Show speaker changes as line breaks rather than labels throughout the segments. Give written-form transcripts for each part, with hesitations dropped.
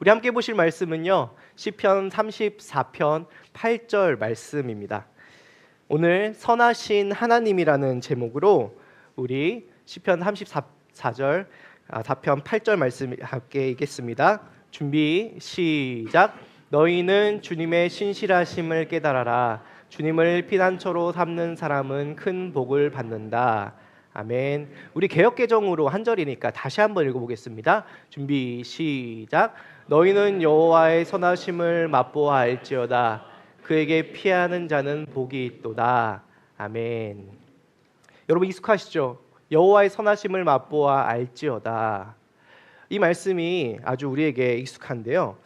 우리 함께 보실 말씀은요, 시편 34편 8절 말씀입니다. 오늘 선하신 하나님이라는 제목으로 우리 시편 34절 4편 8절 말씀 함께 읽겠습니다. 준비 시작. 너희는 주님의 신실하심을 깨달아라. 주님을 피난처로 삼는 사람은 큰 복을 받는다. 아멘. 우리 개역개정으로 한 절이니까 다시 한번 읽어보겠습니다. 준비 시작. 너희는 여호와의 선하심을 맛보아 알지어다. 그에게 피하는 자는 복이 있도다. 아멘. 여러분 익숙하시죠? 여호와의 선하심을 맛보아 알지어다. 이 말씀이 아주 우리에게 익숙한데요.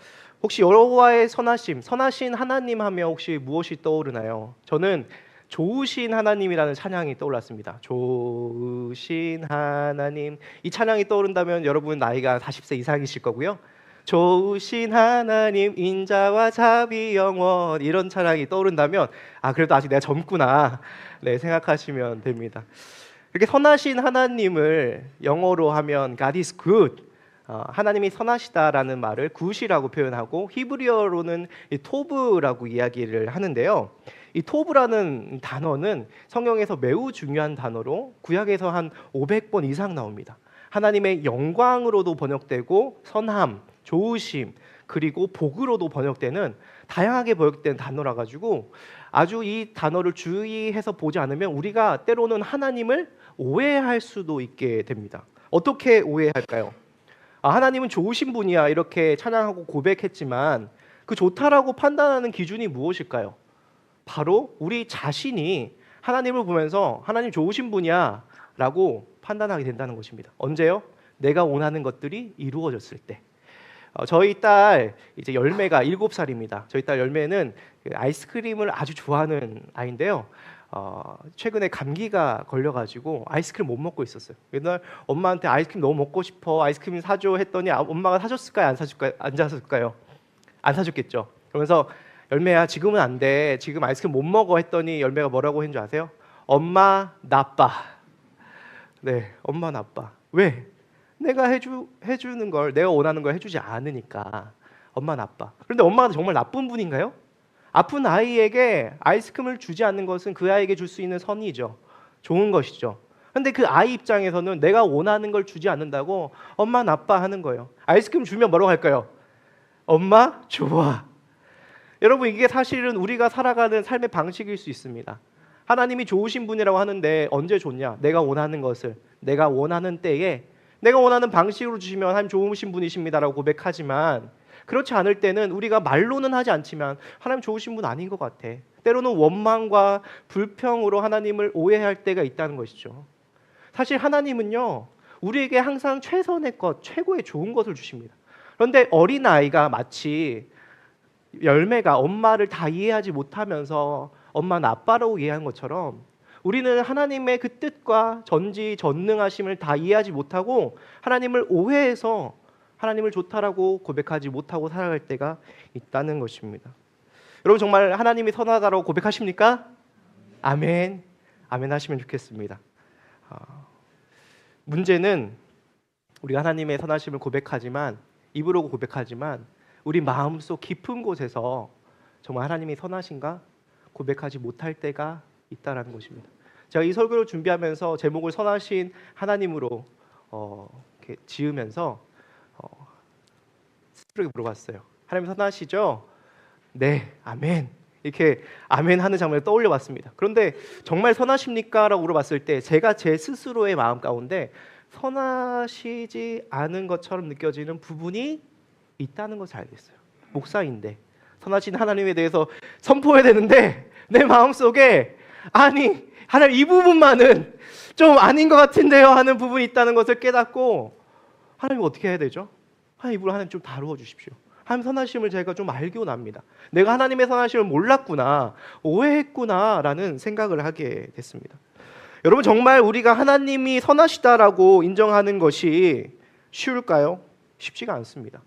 혹시 여호와의 선하신 하나님 하면 혹시 무엇이 떠오르나요? 저는 좋으신 하나님이라는 찬양이 떠올랐습니다. 좋으신 하나님. 이 찬양이 떠오른다면 여러분 나이가 40세 이상이실 거고요. 좋으신 하나님 인자와 자비 영원, 이런 찬양이 떠오른다면 그래도 아직 내가 젊구나, 생각하시면 됩니다. 이렇게 선하신 하나님을 영어로 하면 God is good, 하나님이 선하시다라는 말을 굿이라고 표현하고 히브리어로는 토브라고 이야기를 하는데요. 이 토브라는 단어는 성경에서 매우 중요한 단어로 구약에서 한 500번 이상 나옵니다. 하나님의 영광으로도 번역되고 선함, 좋으심, 그리고 복으로도 번역되는, 다양하게 번역된 단어라 가지고 아주 이 단어를 주의해서 보지 않으면 우리가 때로는 하나님을 오해할 수도 있게 됩니다. 어떻게 오해할까요? 하나님은 좋으신 분이야 이렇게 찬양하고 고백했지만 그 좋다라고 판단하는 기준이 무엇일까요? 바로 우리 자신이 하나님을 보면서 하나님 좋으신 분이야 라고 판단하게 된다는 것입니다. 언제요? 내가 원하는 것들이 이루어졌을 때. 저희 딸 이제 열매가 7살입니다. 저희 딸 열매는 아이스크림을 아주 좋아하는 아이인데요. 최근에 감기가 걸려가지고 아이스크림 못 먹고 있었어요. 맨날 엄마한테 아이스크림 너무 먹고 싶어, 아이스크림 사줘 했더니 엄마가 사줬을까요? 안 사줄까요? 안 사줬을까요? 안 사줬겠죠. 그러면서 열매야 지금은 안 돼, 지금 아이스크림 못 먹어 했더니 열매가 뭐라고 했는 줄 아세요? 엄마 나빠. 네, 엄마 나빠. 왜? 내가 해주는 걸, 내가 원하는 걸 해주지 않으니까 엄마 나빠. 그런데 엄마가 정말 나쁜 분인가요? 아픈 아이에게 아이스크림을 주지 않는 것은 그 아이에게 줄 수 있는 선의죠. 좋은 것이죠. 그런데 그 아이 입장에서는 내가 원하는 걸 주지 않는다고 엄마 나빠 하는 거예요. 아이스크림 주면 뭐라고 할까요? 엄마 좋아. 여러분, 이게 사실은 우리가 살아가는 삶의 방식일 수 있습니다. 하나님이 좋으신 분이라고 하는데 언제 좋냐? 내가 원하는 것을 내가 원하는 때에 내가 원하는 방식으로 주시면 하나님 좋으신 분이십니다라고 고백하지만, 그렇지 않을 때는 우리가 말로는 하지 않지만 하나님 좋으신 분 아닌 것 같아, 때로는 원망과 불평으로 하나님을 오해할 때가 있다는 것이죠. 사실 하나님은요, 우리에게 항상 최선의 것, 최고의 좋은 것을 주십니다. 그런데 어린아이가 마치 열매가 엄마를 다 이해하지 못하면서 엄마는 아빠라고 이해한 것처럼 우리는 하나님의 그 뜻과 전지전능하심을 다 이해하지 못하고 하나님을 오해해서 하나님을 좋다라고 고백하지 못하고 살아갈 때가 있다는 것입니다. 여러분, 정말 하나님이 선하다라고 고백하십니까? 아멘. 아멘 하시면 좋겠습니다. 문제는 우리가 하나님의 선하심을 고백하지만, 입으로 고백하지만 우리 마음속 깊은 곳에서 정말 하나님이 선하신가 고백하지 못할 때가 있다라는 것입니다. 제가 이 설교를 준비하면서 제목을 선하신 하나님으로 이렇게 지으면서 스스로에게 물어봤어요. 하나님 선하시죠? 네, 아멘. 이렇게 아멘 하는 장면을 떠올려 봤습니다. 그런데 정말 선하십니까? 라고 물어봤을 때 제가 제 스스로의 마음 가운데 선하시지 않은 것처럼 느껴지는 부분이 있다는 것을 알겠어요. 목사인데 선하신 하나님에 대해서 선포해야 되는데 내 마음속에 하나님 이 부분만은 좀 아닌 것 같은데요 하는 부분이 있다는 것을 깨닫고, 하나님 어떻게 해야 되죠? 하나님 이 부분을 하나님 좀 다루어 주십시오. 하나님 선하심을 제가 좀 알고 납니다. 내가 하나님의 선하심을 몰랐구나, 오해했구나 라는 생각을 하게 됐습니다. 여러분, 정말 우리가 하나님이 선하시다라고 인정하는 것이 쉬울까요? 쉽지가 않습니다.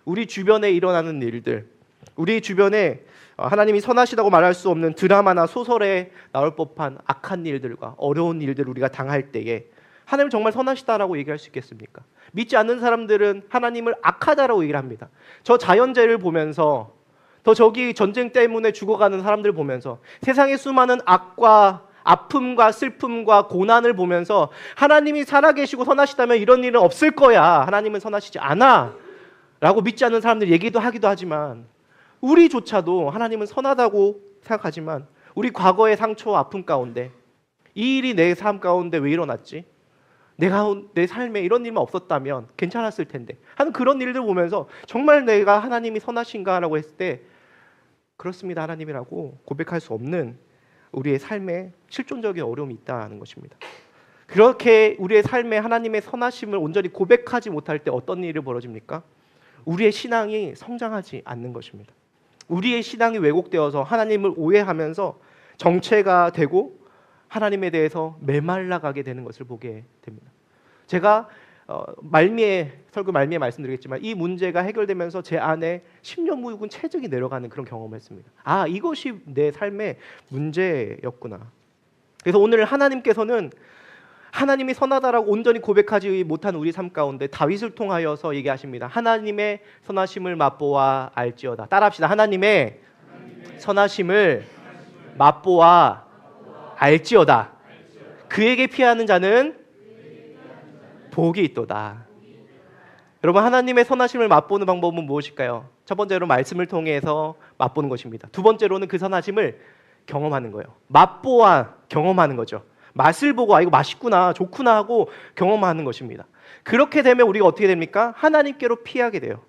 우리 주변에 일어나는 일들, 우리 주변에 하나님이 선하시다고 말할 수 없는 드라마나 소설에 나올 법한 악한 일들과 어려운 일들을 우리가 당할 때에 하나님 정말 선하시다라고 얘기할 수 있겠습니까? 믿지 않는 사람들은 하나님을 악하다라고 얘기를 합니다. 저 자연재해를 보면서, 더 저기 전쟁 때문에 죽어가는 사람들 보면서, 세상의 수많은 악과 아픔과 슬픔과 고난을 보면서 하나님이 살아계시고 선하시다면 이런 일은 없을 거야, 하나님은 선하시지 않아 라고 믿지 않는 사람들 얘기도 하기도 하지만, 우리조차도 하나님은 선하다고 생각하지만 우리 과거의 상처와 아픔 가운데 이 일이 내 삶 가운데 왜 일어났지? 내 삶에 이런 일만 없었다면 괜찮았을 텐데 하는 그런 일들 보면서 정말 내가 하나님이 선하신가 라고 했을 때 그렇습니다, 하나님이라고 고백할 수 없는 우리의 삶에 실존적인 어려움이 있다는 것입니다. 그렇게 우리의 삶에 하나님의 선하심을 온전히 고백하지 못할 때 어떤 일이 벌어집니까? 우리의 신앙이 성장하지 않는 것입니다. 우리의 신앙이 왜곡되어서 하나님을 오해하면서 정체가 되고 하나님에 대해서 메말라가게 되는 것을 보게 됩니다. 제가 설교 말미에 말씀드리겠지만 이 문제가 해결되면서 제 안에 10년 묵은 체증이 내려가는 그런 경험을 했습니다. 아, 이것이 내 삶의 문제였구나. 그래서 오늘 하나님께서는 하나님이 선하다라고 온전히 고백하지 못한 우리 삶 가운데 다윗을 통하여서 얘기하십니다. 하나님의 선하심을 맛보아 알지어다. 따라합시다. 하나님의 선하심을 맛보아 알지어다. 그에게 피하는 자는 복이 있도다. 여러분, 하나님의 선하심을 맛보는 방법은 무엇일까요? 첫 번째로 말씀을 통해서 맛보는 것입니다. 두 번째로는 그 선하심을 경험하는 거예요. 맛보아 경험하는 거죠. 맛을 보고 이거 맛있구나, 좋구나 하고 경험하는 것입니다. 그렇게 되면 우리가 어떻게 됩니까? 하나님께로 피하게 돼요.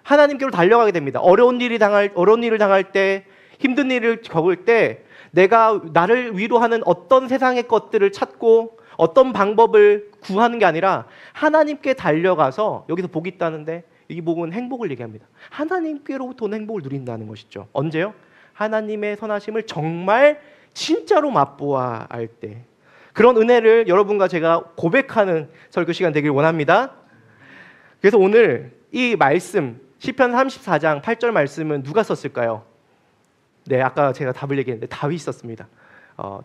하나님께로 달려가게 됩니다. 어려운 일을 당할 때, 힘든 일을 겪을 때 내가 나를 위로하는 어떤 세상의 것들을 찾고 어떤 방법을 구하는 게 아니라 하나님께 달려가서, 여기서 복이 있다는데 이 복은 행복을 얘기합니다. 하나님께로부터 온 행복을 누린다는 것이죠. 언제요? 하나님의 선하심을 정말 진짜로 맛보아 알 때. 그런 은혜를 여러분과 제가 고백하는 설교 시간 되길 원합니다. 그래서 오늘 이 말씀 시편 34장 8절 말씀은 누가 썼을까요? 네, 아까 제가 답을 얘기했는데 다윗이 썼습니다.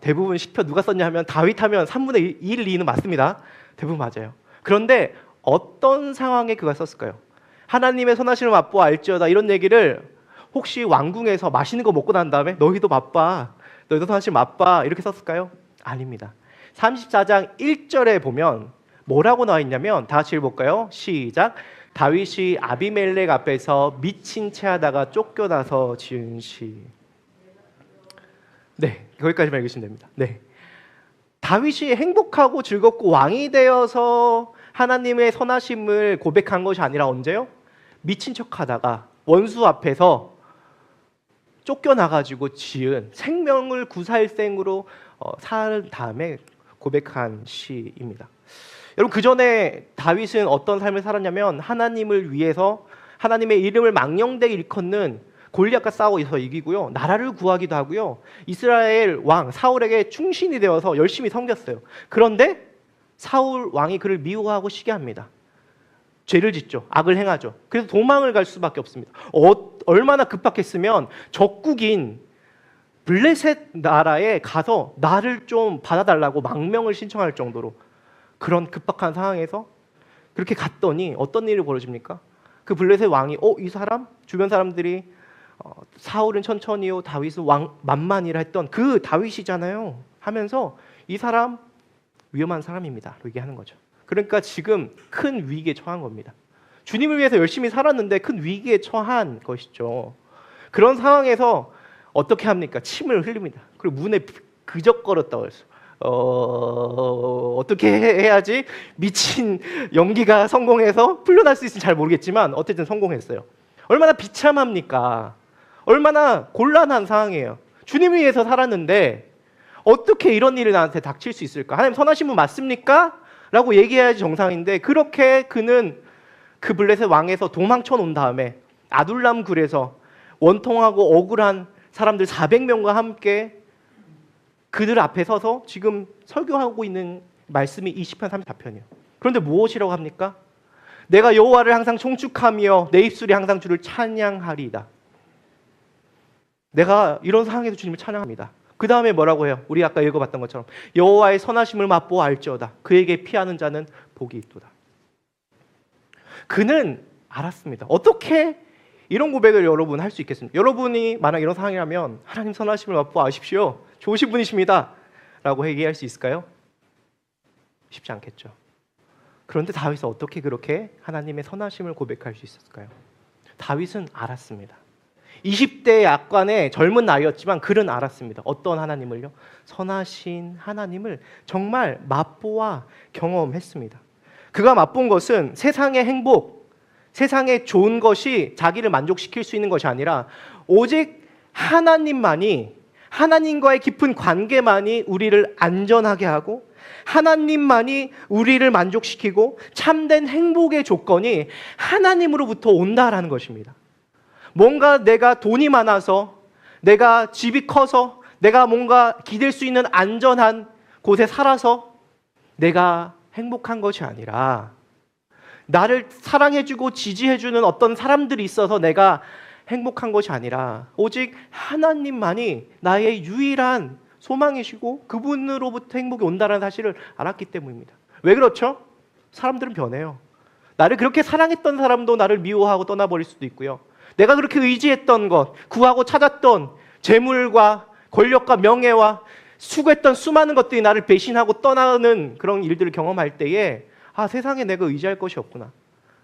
대부분 시편 누가 썼냐 하면 다윗 하면 3분의 1, 2는 맞습니다. 대부분 맞아요. 그런데 어떤 상황에 그가 썼을까요? 하나님의 선하심을 맛보아 알지어다, 이런 얘기를 혹시 왕궁에서 맛있는 거 먹고 난 다음에 너희도 맛봐, 너희도 선하심 맛봐 이렇게 썼을까요? 아닙니다. 34장 1절에 보면 뭐라고 나와 있냐면, 다 같이 읽어볼까요? 시작. 다윗이 아비멜렉 앞에서 미친 채 하다가 쫓겨나서 지은 시. 네, 거기까지만 읽으시면 됩니다. 네, 다윗이 행복하고 즐겁고 왕이 되어서 하나님의 선하심을 고백한 것이 아니라 언제요? 미친 척하다가 원수 앞에서 쫓겨나가지고 지은, 생명을 구살생으로 산 다음에 고백한 시입니다. 여러분, 그 전에 다윗은 어떤 삶을 살았냐면 하나님을 위해서 하나님의 이름을 망령되게 일컫는 골리앗과 싸워서 이기고요, 나라를 구하기도 하고요, 이스라엘 왕 사울에게 충신이 되어서 열심히 섬겼어요. 그런데 사울 왕이 그를 미워하고 시기합니다. 죄를 짓죠. 악을 행하죠. 그래서 도망을 갈 수밖에 없습니다. 얼마나 급박했으면 적국인 블레셋 나라에 가서 나를 좀 받아달라고 망명을 신청할 정도로, 그런 급박한 상황에서 그렇게 갔더니 어떤 일이 벌어집니까? 그 블레셋 왕이 이 사람? 주변 사람들이 사울은 천천히요, 다윗은 만만이라 했던 그 다윗이잖아요 하면서 이 사람 위험한 사람입니다 얘기하는 거죠. 그러니까 지금 큰 위기에 처한 겁니다. 주님을 위해서 열심히 살았는데 큰 위기에 처한 것이죠. 그런 상황에서 어떻게 합니까? 침을 흘립니다. 그리고 문에 그적거렸다고 했어요. 어떻게 해야지 미친 연기가 성공해서 풀려날 수 있을지 잘 모르겠지만 어쨌든 성공했어요. 얼마나 비참합니까? 얼마나 곤란한 상황이에요. 주님을 위해서 살았는데 어떻게 이런 일이 나한테 닥칠 수 있을까? 하나님 선하신 분 맞습니까? 라고 얘기해야지 정상인데, 그렇게 그는 그 블레셋 왕에서 도망쳐 놓은 다음에 아둘람 굴에서 원통하고 억울한 사람들 400명과 함께 그들 앞에 서서 지금 설교하고 있는 말씀이 이 시편 34편이에요. 그런데 무엇이라고 합니까? 내가 여호와를 항상 송축하며 내 입술이 항상 주를 찬양하리이다. 내가 이런 상황에서 주님을 찬양합니다. 그 다음에 뭐라고 해요? 우리 아까 읽어봤던 것처럼 여호와의 선하심을 맛보아 알지어다. 그에게 피하는 자는 복이 있도다. 그는 알았습니다. 어떻게 이런 고백을 여러분 할 수 있겠습니까? 여러분이 만약 이런 상황이라면 하나님 선하심을 맛보아십시오. 좋으신 분이십니다. 라고 얘기할 수 있을까요? 쉽지 않겠죠. 그런데 다윗은 어떻게 그렇게 하나님의 선하심을 고백할 수 있었을까요? 다윗은 알았습니다. 20대의 약간의 젊은 나이였지만 그는 알았습니다. 어떤 하나님을요? 선하신 하나님을 정말 맛보아 경험했습니다. 그가 맛본 것은 세상의 행복, 세상의 좋은 것이 자기를 만족시킬 수 있는 것이 아니라 오직 하나님만이, 하나님과의 깊은 관계만이 우리를 안전하게 하고 하나님만이 우리를 만족시키고 참된 행복의 조건이 하나님으로부터 온다라는 것입니다. 뭔가 내가 돈이 많아서, 내가 집이 커서, 내가 뭔가 기댈 수 있는 안전한 곳에 살아서 내가 행복한 것이 아니라 나를 사랑해주고 지지해주는 어떤 사람들이 있어서 내가 행복한 것이 아니라 오직 하나님만이 나의 유일한 소망이시고 그분으로부터 행복이 온다는 사실을 알았기 때문입니다. 왜 그렇죠? 사람들은 변해요. 나를 그렇게 사랑했던 사람도 나를 미워하고 떠나버릴 수도 있고요. 내가 그렇게 의지했던 것, 구하고 찾았던 재물과 권력과 명예와 수고했던 수많은 것들이 나를 배신하고 떠나는 그런 일들을 경험할 때에 세상에 내가 의지할 것이 없구나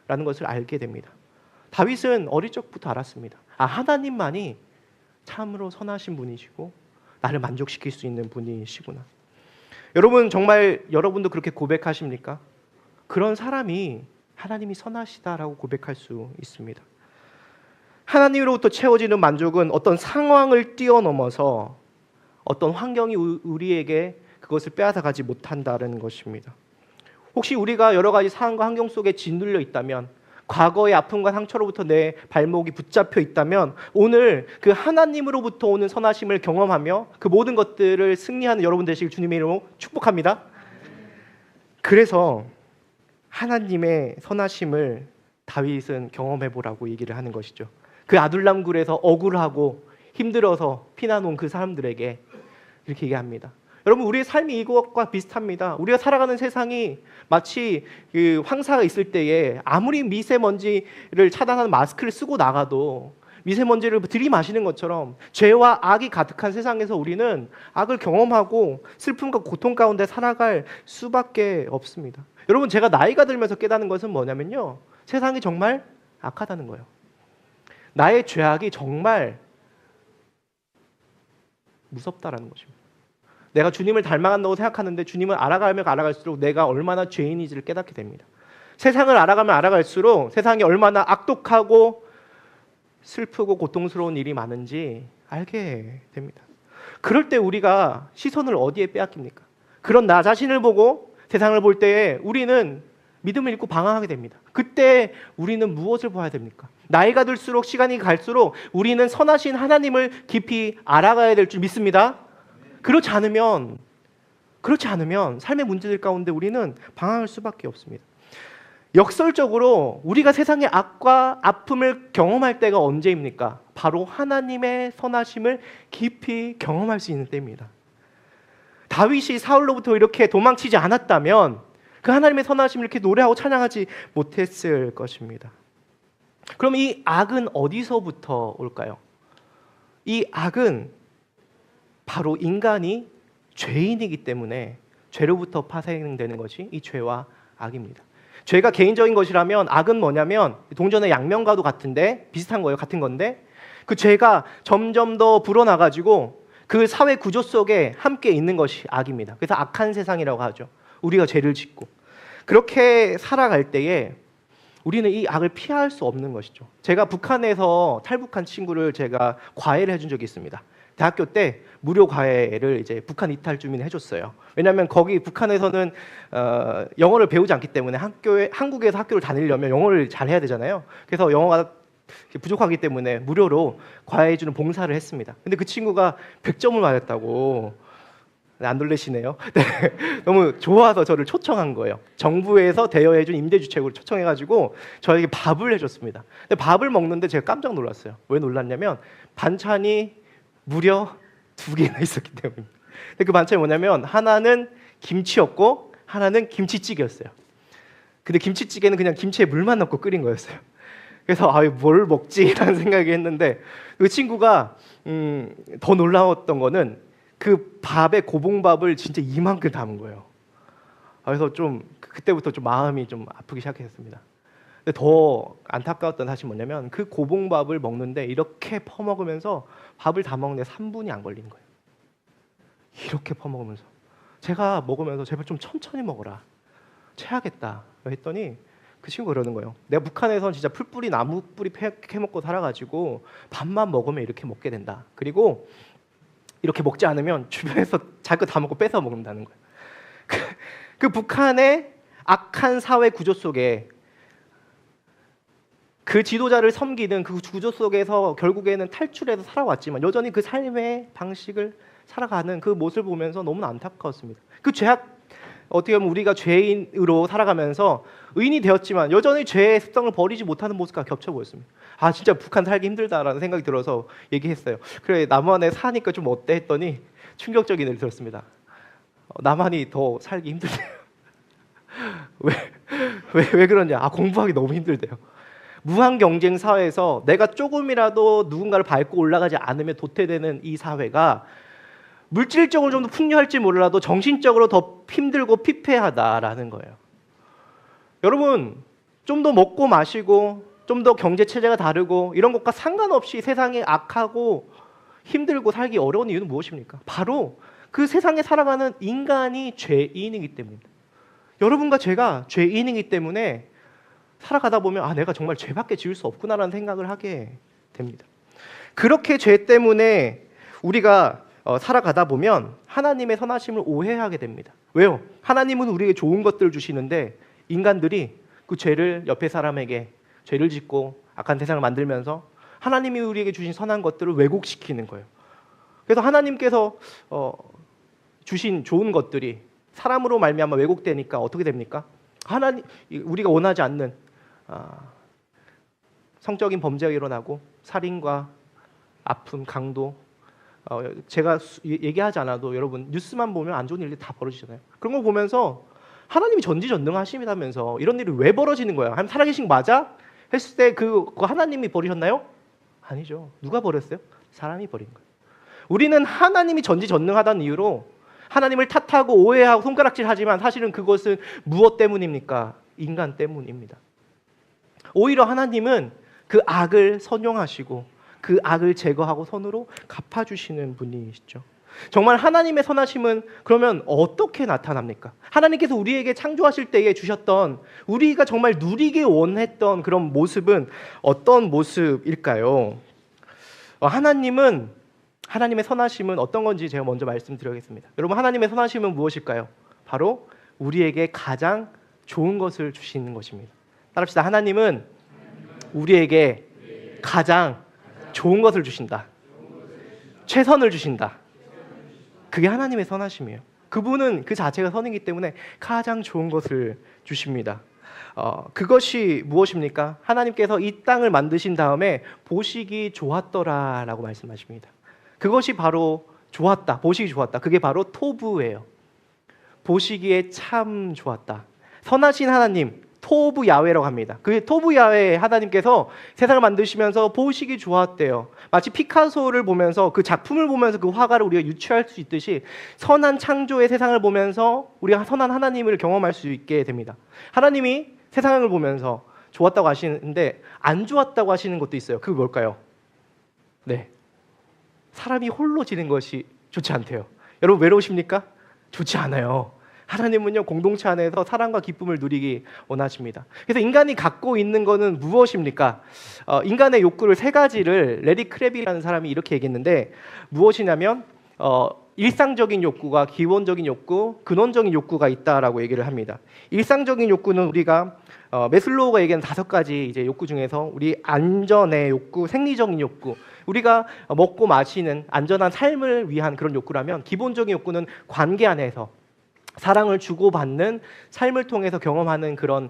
라는 것을 알게 됩니다. 다윗은 어릴 적부터 알았습니다. 하나님만이 참으로 선하신 분이시고 나를 만족시킬 수 있는 분이시구나. 여러분 정말 여러분도 그렇게 고백하십니까? 그런 사람이 하나님이 선하시다라고 고백할 수 있습니다. 하나님으로부터 채워지는 만족은 어떤 상황을 뛰어넘어서 어떤 환경이 우리에게 그것을 빼앗아가지 못한다는 것입니다. 혹시 우리가 여러 가지 상황과 환경 속에 짓눌려 있다면, 과거의 아픔과 상처로부터 내 발목이 붙잡혀 있다면 오늘 그 하나님으로부터 오는 선하심을 경험하며 그 모든 것들을 승리하는 여러분 되시길 주님의 이름으로 축복합니다. 그래서 하나님의 선하심을 다윗은 경험해보라고 얘기를 하는 것이죠. 그 아둘람 굴에서 억울하고 힘들어서 피난 온 그 사람들에게 이렇게 얘기합니다. 여러분 우리의 삶이 이것과 비슷합니다. 우리가 살아가는 세상이 마치 그 황사가 있을 때에 아무리 미세먼지를 차단하는 마스크를 쓰고 나가도 미세먼지를 들이마시는 것처럼 죄와 악이 가득한 세상에서 우리는 악을 경험하고 슬픔과 고통 가운데 살아갈 수밖에 없습니다. 여러분 제가 나이가 들면서 깨닫는 것은 뭐냐면요, 세상이 정말 악하다는 거예요. 나의 죄악이 정말 무섭다라는 것입니다. 내가 주님을 닮아간다고 생각하는데 주님을 알아가면 알아갈수록 내가 얼마나 죄인인지를 깨닫게 됩니다. 세상을 알아가면 알아갈수록 세상이 얼마나 악독하고 슬프고 고통스러운 일이 많은지 알게 됩니다. 그럴 때 우리가 시선을 어디에 빼앗깁니까? 그런 나 자신을 보고 세상을 볼 때에 우리는 믿음을 잃고 방황하게 됩니다. 그때 우리는 무엇을 봐야 됩니까? 나이가 들수록 시간이 갈수록 우리는 선하신 하나님을 깊이 알아가야 될 줄 믿습니다. 그렇지 않으면 삶의 문제들 가운데 우리는 방황할 수밖에 없습니다. 역설적으로 우리가 세상의 악과 아픔을 경험할 때가 언제입니까? 바로 하나님의 선하심을 깊이 경험할 수 있는 때입니다. 다윗이 사울로부터 이렇게 도망치지 않았다면 그 하나님의 선하심을 이렇게 노래하고 찬양하지 못했을 것입니다. 그럼 이 악은 어디서부터 올까요? 이 악은 바로 인간이 죄인이기 때문에 죄로부터 파생되는 것이 이 죄와 악입니다. 죄가 개인적인 것이라면 악은 뭐냐면 동전의 양면과도 같은데 비슷한 거예요. 같은 건데 그 죄가 점점 더 불어나가지고 그 사회 구조 속에 함께 있는 것이 악입니다. 그래서 악한 세상이라고 하죠. 우리가 죄를 짓고 그렇게 살아갈 때에 우리는 이 악을 피할 수 없는 것이죠. 제가 북한에서 탈북한 친구를 제가 과외를 해준 적이 있습니다. 대학교 때 무료 과외를 이제 북한 이탈 주민이 해줬어요. 왜냐하면 거기 북한에서는 영어를 배우지 않기 때문에 한국에서 학교를 다니려면 영어를 잘 해야 되잖아요. 그래서 영어가 부족하기 때문에 무료로 과외해주는 봉사를 했습니다. 근데 그 친구가 100점을 맞았다고. 안 놀라시네요. 네, 너무 좋아서 저를 초청한 거예요. 정부에서 대여해준 임대주택으로 초청해가지고 저에게 밥을 해줬습니다. 근데 밥을 먹는데 제가 깜짝 놀랐어요. 왜 놀랐냐면 반찬이 무려 2개나 있었기 때문입니다. 근데 그 반찬이 뭐냐면 하나는 김치였고 하나는 김치찌개였어요. 근데 김치찌개는 그냥 김치에 물만 넣고 끓인 거였어요. 그래서 뭘 먹지라는 생각이 했는데 그 친구가 더 놀라웠던 거는 그 밥에 고봉밥을 진짜 이만큼 담은 거예요. 그래서 좀 그때부터 좀 마음이 좀 아프기 시작했습니다. 근데 더 안타까웠던 사실이 뭐냐면 그 고봉밥을 먹는데 이렇게 퍼먹으면서 밥을 다 먹는데 3분이 안 걸린 거예요. 이렇게 퍼먹으면서 제가 먹으면서 제발 좀 천천히 먹어라, 체하겠다 했더니 그 친구가 그러는 거예요. 내가 북한에선 진짜 풀뿌리 나무 뿌리 캐먹고 살아가지고 밥만 먹으면 이렇게 먹게 된다. 그리고 이렇게 먹지 않으면 주변에서 자기 거 다 먹고 뺏어 먹는다는 거예요. 그 북한의 악한 사회 구조 속에 그 지도자를 섬기는 그 구조 속에서 결국에는 탈출해서 살아왔지만 여전히 그 삶의 방식을 살아가는 그 모습을 보면서 너무나 안타까웠습니다. 그 죄악, 어떻게 보면 우리가 죄인으로 살아가면서 의인이 되었지만 여전히 죄의 습성을 버리지 못하는 모습과 겹쳐 보였습니다. 진짜 북한 살기 힘들다라는 생각이 들어서 얘기했어요. 그래, 남한에 사니까 좀 어때 했더니 충격적인 일이 들었습니다. 남한이 더 살기 힘들대요. 왜 그러냐? 공부하기 너무 힘들대요. 무한 경쟁 사회에서 내가 조금이라도 누군가를 밟고 올라가지 않으면 도태되는 이 사회가 물질적으로 좀 더 풍요할지 몰라도 정신적으로 더 힘들고 피폐하다라는 거예요. 여러분, 좀 더 먹고 마시고 좀 더 경제 체제가 다르고 이런 것과 상관없이 세상에 악하고 힘들고 살기 어려운 이유는 무엇입니까? 바로 그 세상에 살아가는 인간이 죄인이기 때문입니다. 여러분과 제가 죄인이기 때문에 살아가다 보면 내가 정말 죄밖에 지을 수 없구나라는 생각을 하게 됩니다. 그렇게 죄 때문에 우리가 살아가다 보면 하나님의 선하심을 오해하게 됩니다. 왜요? 하나님은 우리에게 좋은 것들을 주시는데 인간들이 그 죄를 옆에 사람에게 죄를 짓고 악한 세상을 만들면서 하나님이 우리에게 주신 선한 것들을 왜곡시키는 거예요. 그래서 하나님께서 주신 좋은 것들이 사람으로 말미암아 왜곡되니까 어떻게 됩니까? 우리가 원하지 않는 성적인 범죄가 일어나고 살인과 아픔, 강도, 제가 얘기하지 않아도 여러분 뉴스만 보면 안 좋은 일들이 다 벌어지잖아요. 그런 거 보면서 하나님이 전지전능하심이라면서 이런 일이 왜 벌어지는 거야? 하나님 살아계신 거 맞아? 했을 때 그거 하나님이 버리셨나요? 아니죠. 누가 버렸어요? 사람이 버린 거예요. 우리는 하나님이 전지전능하다는 이유로 하나님을 탓하고 오해하고 손가락질하지만 사실은 그것은 무엇 때문입니까? 인간 때문입니다. 오히려 하나님은 그 악을 선용하시고 그 악을 제거하고 선으로 갚아주시는 분이시죠. 정말 하나님의 선하심은 그러면 어떻게 나타납니까? 하나님께서 우리에게 창조하실 때에 주셨던 우리가 정말 누리기 원했던 그런 모습은 어떤 모습일까요? 하나님의 선하심은 어떤 건지 제가 먼저 말씀드리겠습니다. 여러분, 하나님의 선하심은 무엇일까요? 바로 우리에게 가장 좋은 것을 주시는 것입니다. 따라합시다. 하나님은 우리에게 가장 좋은 것을 주신다. 최선을 주신다. 그게 하나님의 선하심이에요. 그분은 그 자체가 선이기 때문에 가장 좋은 것을 주십니다. 그것이 무엇입니까? 하나님께서 이 땅을 만드신 다음에 보시기 좋았더라라고 말씀하십니다. 그것이 바로 좋았다, 보시기 좋았다. 그게 바로 토부예요. 보시기에 참 좋았다. 선하신 하나님, 토부 야훼라고 합니다. 그 토부 야훼 하나님께서 세상을 만드시면서 보시기 좋았대요. 마치 피카소를 보면서 그 작품을 보면서 그 화가를 우리가 유추할 수 있듯이 선한 창조의 세상을 보면서 우리가 선한 하나님을 경험할 수 있게 됩니다. 하나님이 세상을 보면서 좋았다고 하시는데 안 좋았다고 하시는 것도 있어요. 그게 뭘까요? 네, 사람이 홀로 지는 것이 좋지 않대요. 여러분 외로우십니까? 좋지 않아요. 하나님은요, 공동체 안에서 사랑과 기쁨을 누리기 원하십니다. 그래서 인간이 갖고 있는 것은 무엇입니까? 인간의 욕구를 세 가지를 레리 크랩이라는 사람이 이렇게 얘기했는데 무엇이냐면 일상적인 욕구가 기본적인 욕구, 근원적인 욕구가 있다라고 얘기를 합니다. 일상적인 욕구는 우리가 매슬로우가 얘기하는 5가지 이제 욕구 중에서 우리 안전의 욕구, 생리적인 욕구, 우리가 먹고 마시는 안전한 삶을 위한 그런 욕구라면 기본적인 욕구는 관계 안에서 사랑을 주고받는 삶을 통해서 경험하는 그런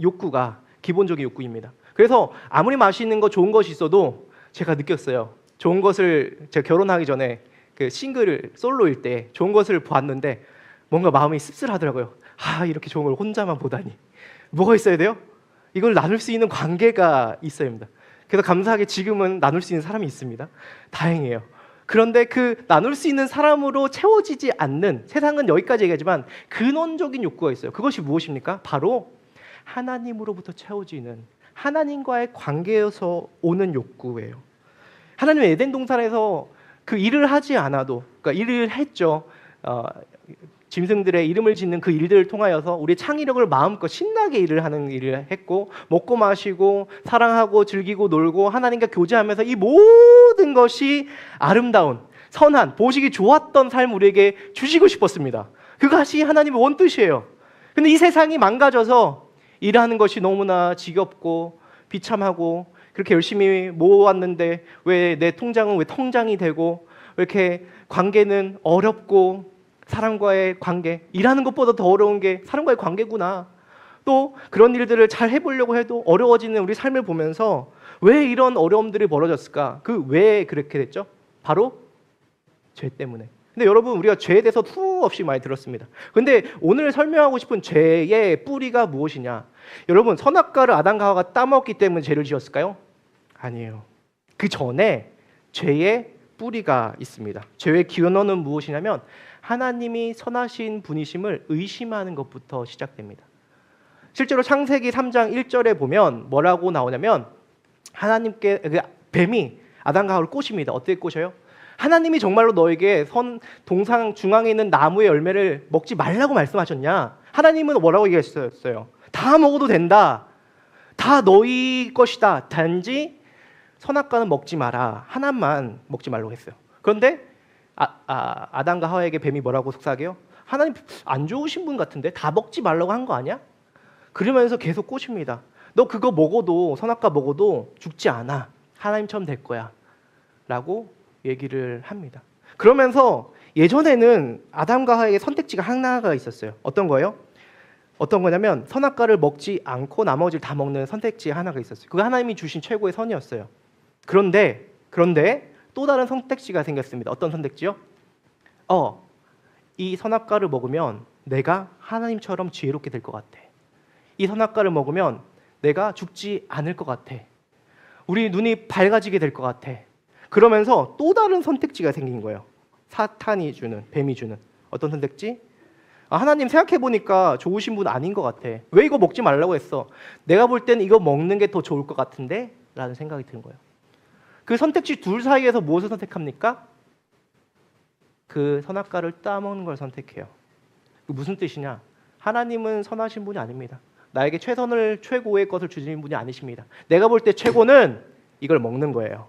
욕구가 기본적인 욕구입니다. 그래서 아무리 맛있는 거 좋은 것이 있어도 제가 느꼈어요. 좋은 것을 제가 결혼하기 전에 그 싱글 솔로일 때 좋은 것을 봤는데 뭔가 마음이 씁쓸하더라고요. 이렇게 좋은 걸 혼자만 보다니. 뭐가 있어야 돼요? 이걸 나눌 수 있는 관계가 있어야 합니다. 그래서 감사하게 지금은 나눌 수 있는 사람이 있습니다. 다행이에요. 그런데 그 나눌 수 있는 사람으로 채워지지 않는, 세상은 여기까지 얘기하지만 근원적인 욕구가 있어요. 그것이 무엇입니까? 바로 하나님으로부터 채워지는, 하나님과의 관계에서 오는 욕구예요. 하나님은 에덴 동산에서 그 일을 하지 않아도, 그러니까 일을 했죠. 짐승들의 이름을 짓는 그 일들을 통하여서 우리의 창의력을 마음껏 신나게 일을 하는 일을 했고, 먹고 마시고 사랑하고 즐기고 놀고 하나님과 교제하면서 이 모든 것이 아름다운, 선한, 보시기 좋았던 삶을 우리에게 주시고 싶었습니다. 그것이 하나님의 원뜻이에요. 근데 이 세상이 망가져서 일하는 것이 너무나 지겹고 비참하고, 그렇게 열심히 모았는데 왜 내 통장은 왜 통장이 되고, 왜 이렇게 관계는 어렵고, 사람과의 관계, 일하는 것보다 더 어려운 게 사람과의 관계구나. 또 그런 일들을 잘 해보려고 해도 어려워지는 우리 삶을 보면서 왜 이런 어려움들이 벌어졌을까? 그 왜 그렇게 됐죠? 바로 죄 때문에. 근데 여러분, 우리가 죄에 대해서 수없이 많이 들었습니다. 근데 오늘 설명하고 싶은 죄의 뿌리가 무엇이냐? 여러분, 선악과를 아담과 하와가 따먹기 때문에 죄를 지었을까요? 아니에요. 그 전에 죄의 뿌리가 있습니다. 죄의 기원은 무엇이냐면 하나님이 선하신 분이심을 의심하는 것부터 시작됩니다. 실제로 창세기 3장 1절에 보면 뭐라고 나오냐면, 하나님께 뱀이 아담과 하와를 꼬십니다. 어떻게 꼬셔요? 하나님이 정말로 너에게 동상 중앙에 있는 나무의 열매를 먹지 말라고 말씀하셨냐? 하나님은 뭐라고 얘기했어요? 다 먹어도 된다. 다 너희 것이다. 단지 선악과는 먹지 마라. 하나만 먹지 말라고 했어요. 그런데 아담과 하와에게 뱀이 뭐라고 속삭여요? 하나님 안 좋으신 분 같은데 다 먹지 말라고 한 거 아니야? 그러면서 계속 꼬십니다. 너 그거 먹어도, 선악과 먹어도 죽지 않아. 하나님처럼 될 거야. 라고 얘기를 합니다. 그러면서 예전에는 아담과 하와에게 선택지가 하나가 있었어요. 어떤 거예요? 어떤 거냐면 선악과를 먹지 않고 나머지를 다 먹는 선택지 하나가 있었어요. 그거 하나님이 주신 최고의 선이었어요. 그런데 또 다른 선택지가 생겼습니다. 어떤 선택지요? 이 선악과를 먹으면 내가 하나님처럼 지혜롭게 될 것 같아. 이 선악과를 먹으면 내가 죽지 않을 것 같아. 우리 눈이 밝아지게 될 것 같아. 그러면서 또 다른 선택지가 생긴 거예요. 사탄이 주는, 뱀이 주는 어떤 선택지? 하나님 생각해보니까 좋으신 분 아닌 것 같아. 왜 이거 먹지 말라고 했어? 내가 볼 땐 이거 먹는 게 더 좋을 것 같은데? 라는 생각이 드는 거예요. 그 선택지 둘 사이에서 무엇을 선택합니까? 그 선악과를 따먹는 걸 선택해요. 무슨 뜻이냐? 하나님은 선하신 분이 아닙니다. 나에게 최고의 것을 주시는 분이 아니십니다. 내가 볼 때 최고는 이걸 먹는 거예요.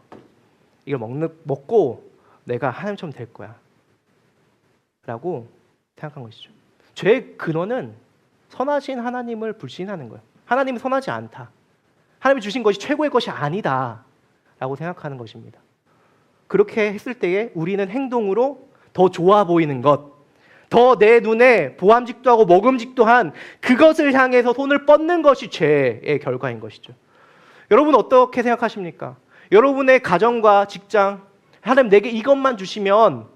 이걸 먹고 내가 하나님처럼 될 거야. 라고 생각한 것이죠. 죄의 근원은 선하신 하나님을 불신하는 거예요. 하나님은 선하지 않다. 하나님이 주신 것이 최고의 것이 아니다. 라고 생각하는 것입니다. 그렇게 했을 때에 우리는 행동으로 더 좋아 보이는 것, 더 내 눈에 보암직도 하고 먹음직도 한 그것을 향해서 손을 뻗는 것이 죄의 결과인 것이죠. 여러분 어떻게 생각하십니까? 여러분의 가정과 직장, 하나님 내게 이것만 주시면,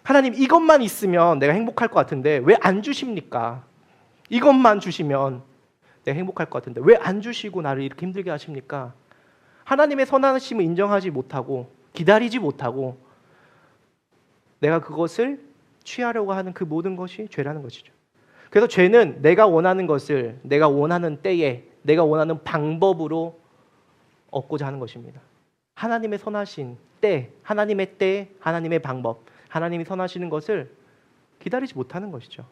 하나님 이것만 있으면 내가 행복할 것 같은데 왜 안 주십니까? 이것만 주시면 내가 행복할 것 같은데 왜 안 주시고 나를 이렇게 힘들게 하십니까? 하나님의 선하심을 인정하지 못하고 기다리지 못하고 내가 그것을 취하려고 하는 그 모든 것이 죄라는 것이죠. 그래서 죄는 내가 원하는 것을 내가 원하는 때에 내가 원하는 방법으로 얻고자 하는 것입니다. 하나님의 선하신 때, 하나님의 때, 하나님의 방법, 하나님이 선하시는 것을 기다리지 못하는 것이죠.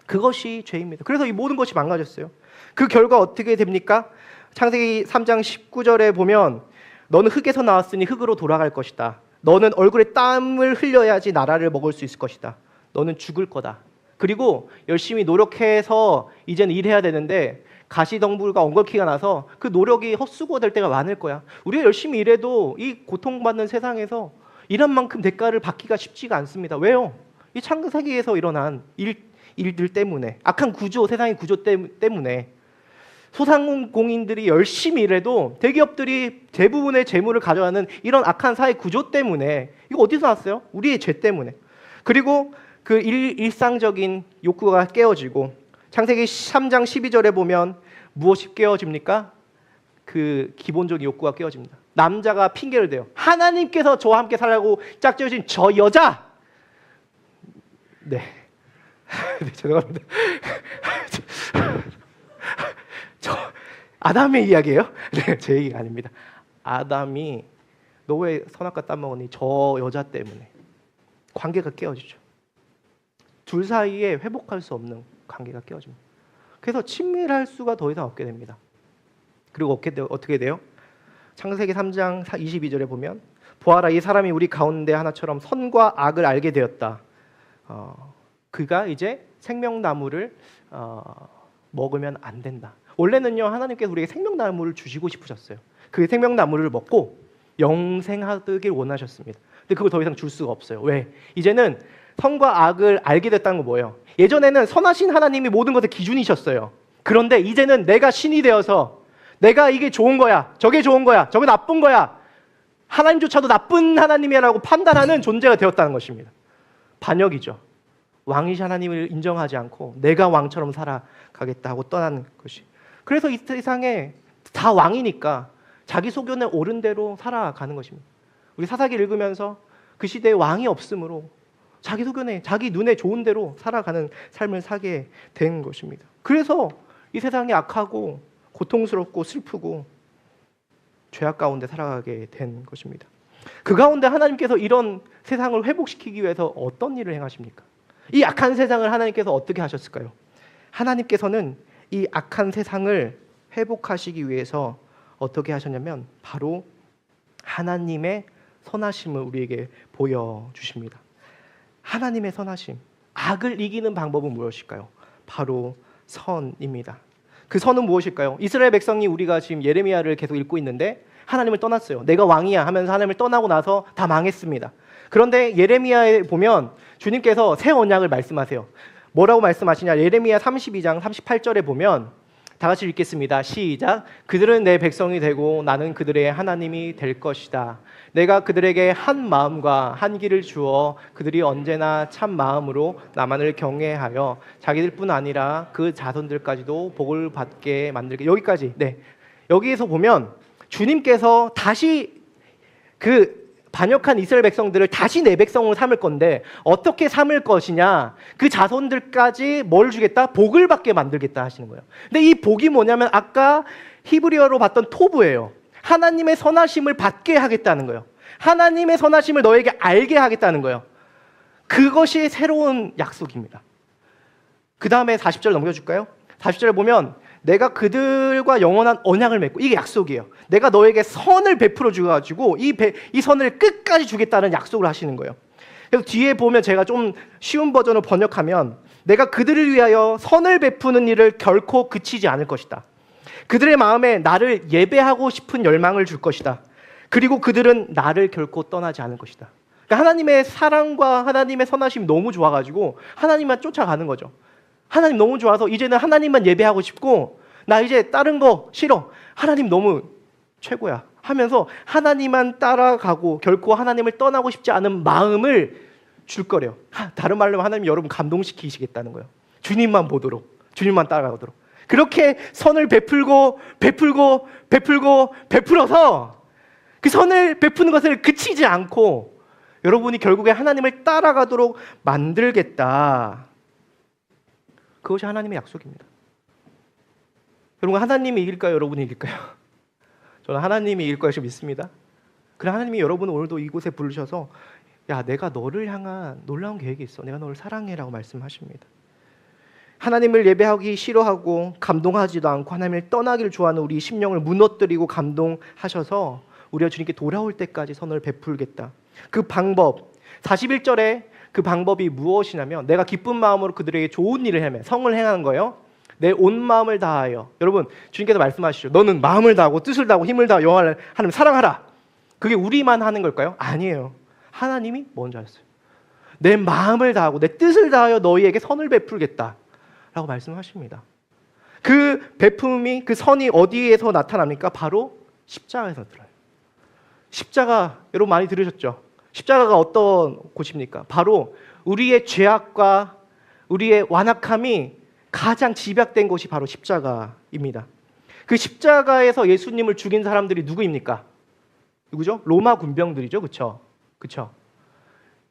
그것이 죄입니다. 그래서 이 모든 것이 망가졌어요. 그 결과 어떻게 됩니까? 창세기 3장 19절에 보면 너는 흙에서 나왔으니 흙으로 돌아갈 것이다. 너는 얼굴에 땀을 흘려야지 나라를 먹을 수 있을 것이다. 너는 죽을 거다. 그리고 열심히 노력해서 이제는 일해야 되는데 가시덤불과 엉겅퀴가 나서 그 노력이 헛수고될 때가 많을 거야. 우리가 열심히 일해도 이 고통받는 세상에서 일한 만큼 대가를 받기가 쉽지가 않습니다. 왜요? 이 창세기에서 일어난 일들 때문에, 악한 구조, 세상의 구조 때문에 소상공인들이 열심히 일해도 대기업들이 대부분의 재물을 가져가는 이런 악한 사회 구조 때문에, 이거 어디서 났어요? 우리의 죄 때문에. 그리고 그 일상적인 욕구가 깨어지고 창세기 3장 12절에 보면 무엇이 깨어집니까? 그 기본적인 욕구가 깨어집니다. 남자가 핑계를 대요. 하나님께서 저와 함께 살라고 짝지어진 저 여자. 네, 네 죄송합니다. 저 아담의 이야기예요? 네, 제 얘기가 아닙니다. 아담이 너 왜 선악과 따먹으니? 저 여자 때문에 관계가 깨어지죠. 둘 사이에 회복할 수 없는 관계가 깨어집니다. 그래서 친밀할 수가 더 이상 없게 됩니다. 그리고 어떻게 돼요? 창세기 3장 22절에 보면 보아라 이 사람이 우리 가운데 하나처럼 선과 악을 알게 되었다. 그가 이제 생명나무를 먹으면 안 된다. 원래는요 하나님께서 우리에게 생명나무를 주시고 싶으셨어요. 그 생명나무를 먹고 영생하길 원하셨습니다. 근데 그걸 더 이상 줄 수가 없어요. 왜? 이제는 선과 악을 알게 됐다는 거 뭐예요? 예전에는 선하신 하나님이 모든 것의 기준이셨어요. 그런데 이제는 내가 신이 되어서 내가 이게 좋은 거야, 저게 좋은 거야, 저게 나쁜 거야, 하나님조차도 나쁜 하나님이라고 판단하는 존재가 되었다는 것입니다. 반역이죠. 왕이신 하나님을 인정하지 않고 내가 왕처럼 살아가겠다 하고 떠나는 것이. 그래서 이 세상에 다 왕이니까 자기 소견에 옳은 대로 살아가는 것입니다. 우리 사사기 읽으면서 그 시대에 왕이 없으므로 자기 소견에 자기 눈에 좋은 대로 살아가는 삶을 사게 된 것입니다. 그래서 이 세상이 악하고 고통스럽고 슬프고 죄악 가운데 살아가게 된 것입니다. 그 가운데 하나님께서 이런 세상을 회복시키기 위해서 어떤 일을 행하십니까? 이 악한 세상을 하나님께서 어떻게 하셨을까요? 하나님께서는 이 악한 세상을 회복하시기 위해서 어떻게 하셨냐면 바로 하나님의 선하심을 우리에게 보여주십니다. 하나님의 선하심, 악을 이기는 방법은 무엇일까요? 바로 선입니다. 그 선은 무엇일까요? 이스라엘 백성이 우리가 지금 예레미야를 계속 읽고 있는데 하나님을 떠났어요. 내가 왕이야 하면서 하나님을 떠나고 나서 다 망했습니다. 그런데 예레미야에 보면 주님께서 새 언약을 말씀하세요. 뭐라고 말씀하시냐? 예레미야 32장 38절에 보면 다 같이 읽겠습니다. 시작. 그들은 내 백성이 되고 나는 그들의 하나님이 될 것이다. 내가 그들에게 한 마음과 한 길을 주어 그들이 언제나 참 마음으로 나만을 경외하여 자기들뿐 아니라 그 자손들까지도 복을 받게 만들게. 여기까지. 네. 여기에서 보면 주님께서 다시 그 반역한 이스라엘 백성들을 다시 내 백성으로 삼을 건데 어떻게 삼을 것이냐? 그 자손들까지 뭘 주겠다? 복을 받게 만들겠다 하시는 거예요. 근데 이 복이 뭐냐면 아까 히브리어로 봤던 토부예요. 하나님의 선하심을 받게 하겠다는 거예요. 하나님의 선하심을 너에게 알게 하겠다는 거예요. 그것이 새로운 약속입니다. 그 다음에 40절 넘겨줄까요? 40절에 보면 내가 그들과 영원한 언약을 맺고, 이게 약속이에요. 내가 너에게 선을 베풀어 주가지고 이 선을 끝까지 주겠다는 약속을 하시는 거예요. 그래서 뒤에 보면 제가 좀 쉬운 버전으로 번역하면 내가 그들을 위하여 선을 베푸는 일을 결코 그치지 않을 것이다. 그들의 마음에 나를 예배하고 싶은 열망을 줄 것이다. 그리고 그들은 나를 결코 떠나지 않을 것이다. 그러니까 하나님의 사랑과 하나님의 선하심이 너무 좋아가지고 하나님만 쫓아가는 거죠. 하나님 너무 좋아서 이제는 하나님만 예배하고 싶고 나 이제 다른 거 싫어. 하나님 너무 최고야 하면서 하나님만 따라가고 결코 하나님을 떠나고 싶지 않은 마음을 줄 거래요. 다른 말로 하면 하나님 여러분 감동시키시겠다는 거예요. 주님만 보도록, 주님만 따라가도록. 그렇게 선을 베풀어서 그 선을 베푸는 것을 그치지 않고 여러분이 결국에 하나님을 따라가도록 만들겠다. 그것이 하나님의 약속입니다. 여러분 하나님이 이길까요? 여러분이 이길까요? 저는 하나님이 이길 것을 믿습니다. 그래 하나님이 여러분을 오늘도 이곳에 부르셔서 야 내가 너를 향한 놀라운 계획이 있어. 내가 너를 사랑해라고 말씀하십니다. 하나님을 예배하기 싫어하고 감동하지도 않고 하나님을 떠나기를 좋아하는 우리 심령을 무너뜨리고 감동하셔서 우리가 주님께 돌아올 때까지 선을 베풀겠다. 그 방법 41절에 그 방법이 무엇이냐면 내가 기쁜 마음으로 그들에게 좋은 일을 행하며 성을 행하는 거예요. 내 온 마음을 다하여. 여러분 주님께서 말씀하시죠. 너는 마음을 다하고 뜻을 다하고 힘을 다하고 영혼을 하나님 사랑하라. 그게 우리만 하는 걸까요? 아니에요. 하나님이 먼저 하셨어요. 내 마음을 다하고 내 뜻을 다하여 너희에게 선을 베풀겠다 라고 말씀하십니다. 그 베품이 그 선이 어디에서 나타납니까? 바로 십자가에서 들어요. 십자가 여러분 많이 들으셨죠? 십자가가 어떤 곳입니까? 바로 우리의 죄악과 우리의 완악함이 가장 집약된 곳이 바로 십자가입니다. 그 십자가에서 예수님을 죽인 사람들이 누구입니까? 누구죠? 로마 군병들이죠. 그렇죠?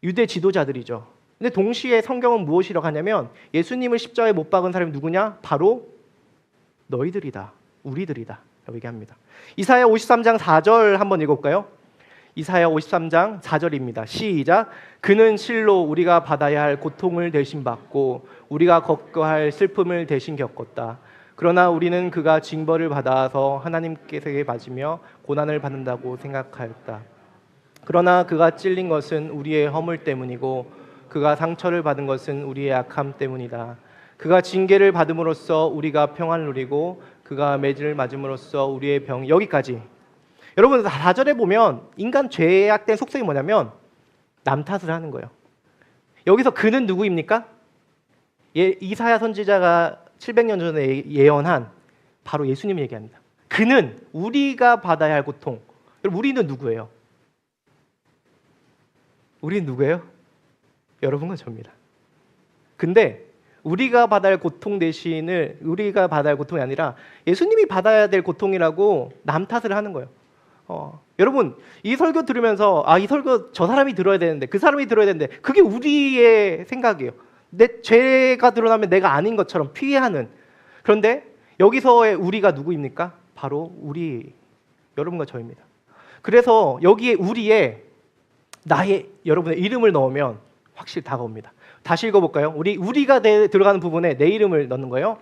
유대 지도자들이죠. 근데 동시에 성경은 무엇이라고 하냐면 예수님을 십자가에 못 박은 사람이 누구냐? 바로 너희들이다. 우리들이다. 라고 얘기합니다. 이사야 53장 4절 한번 읽어볼까요? 이사야 53장 4절입니다. 시작. 그는 실로 우리가 받아야 할 고통을 대신 받고 우리가 겪어야 할 슬픔을 대신 겪었다. 그러나 우리는 그가 징벌을 받아서 하나님께서 맞으며 고난을 받는다고 생각하였다. 그러나 그가 찔린 것은 우리의 허물 때문이고 그가 상처를 받은 것은 우리의 악함 때문이다. 그가 징계를 받음으로써 우리가 평안을 누리고 그가 매질을 맞음으로써 우리의 병. 여기까지. 여러분 4절에 보면 인간 죄악된 속성이 뭐냐면 남 탓을 하는 거예요. 여기서 그는 누구입니까? 이사야 선지자가 700년 전에 예언한 바로 예수님 얘기합니다. 그는 우리가 받아야 할 고통. 여러분 우리는 누구예요? 우리는 누구예요? 여러분과 저입니다. 근데 우리가 받아야 할 고통 대신을 우리가 받아야 할 고통이 아니라 예수님이 받아야 될 고통이라고 남 탓을 하는 거예요. 여러분 이 설교 들으면서 이 설교 저 사람이 들어야 되는데 그 사람이 들어야 되는데 그게 우리의 생각이에요. 내 죄가 드러나면 내가 아닌 것처럼 피해하는. 그런데 여기서의 우리가 누구입니까? 바로 우리 여러분과 저입니다. 그래서 여기에 우리의 나의 여러분의 이름을 넣으면 확실히 다가옵니다. 다시 읽어볼까요? 우리가 들어가는 부분에 내 이름을 넣는 거예요.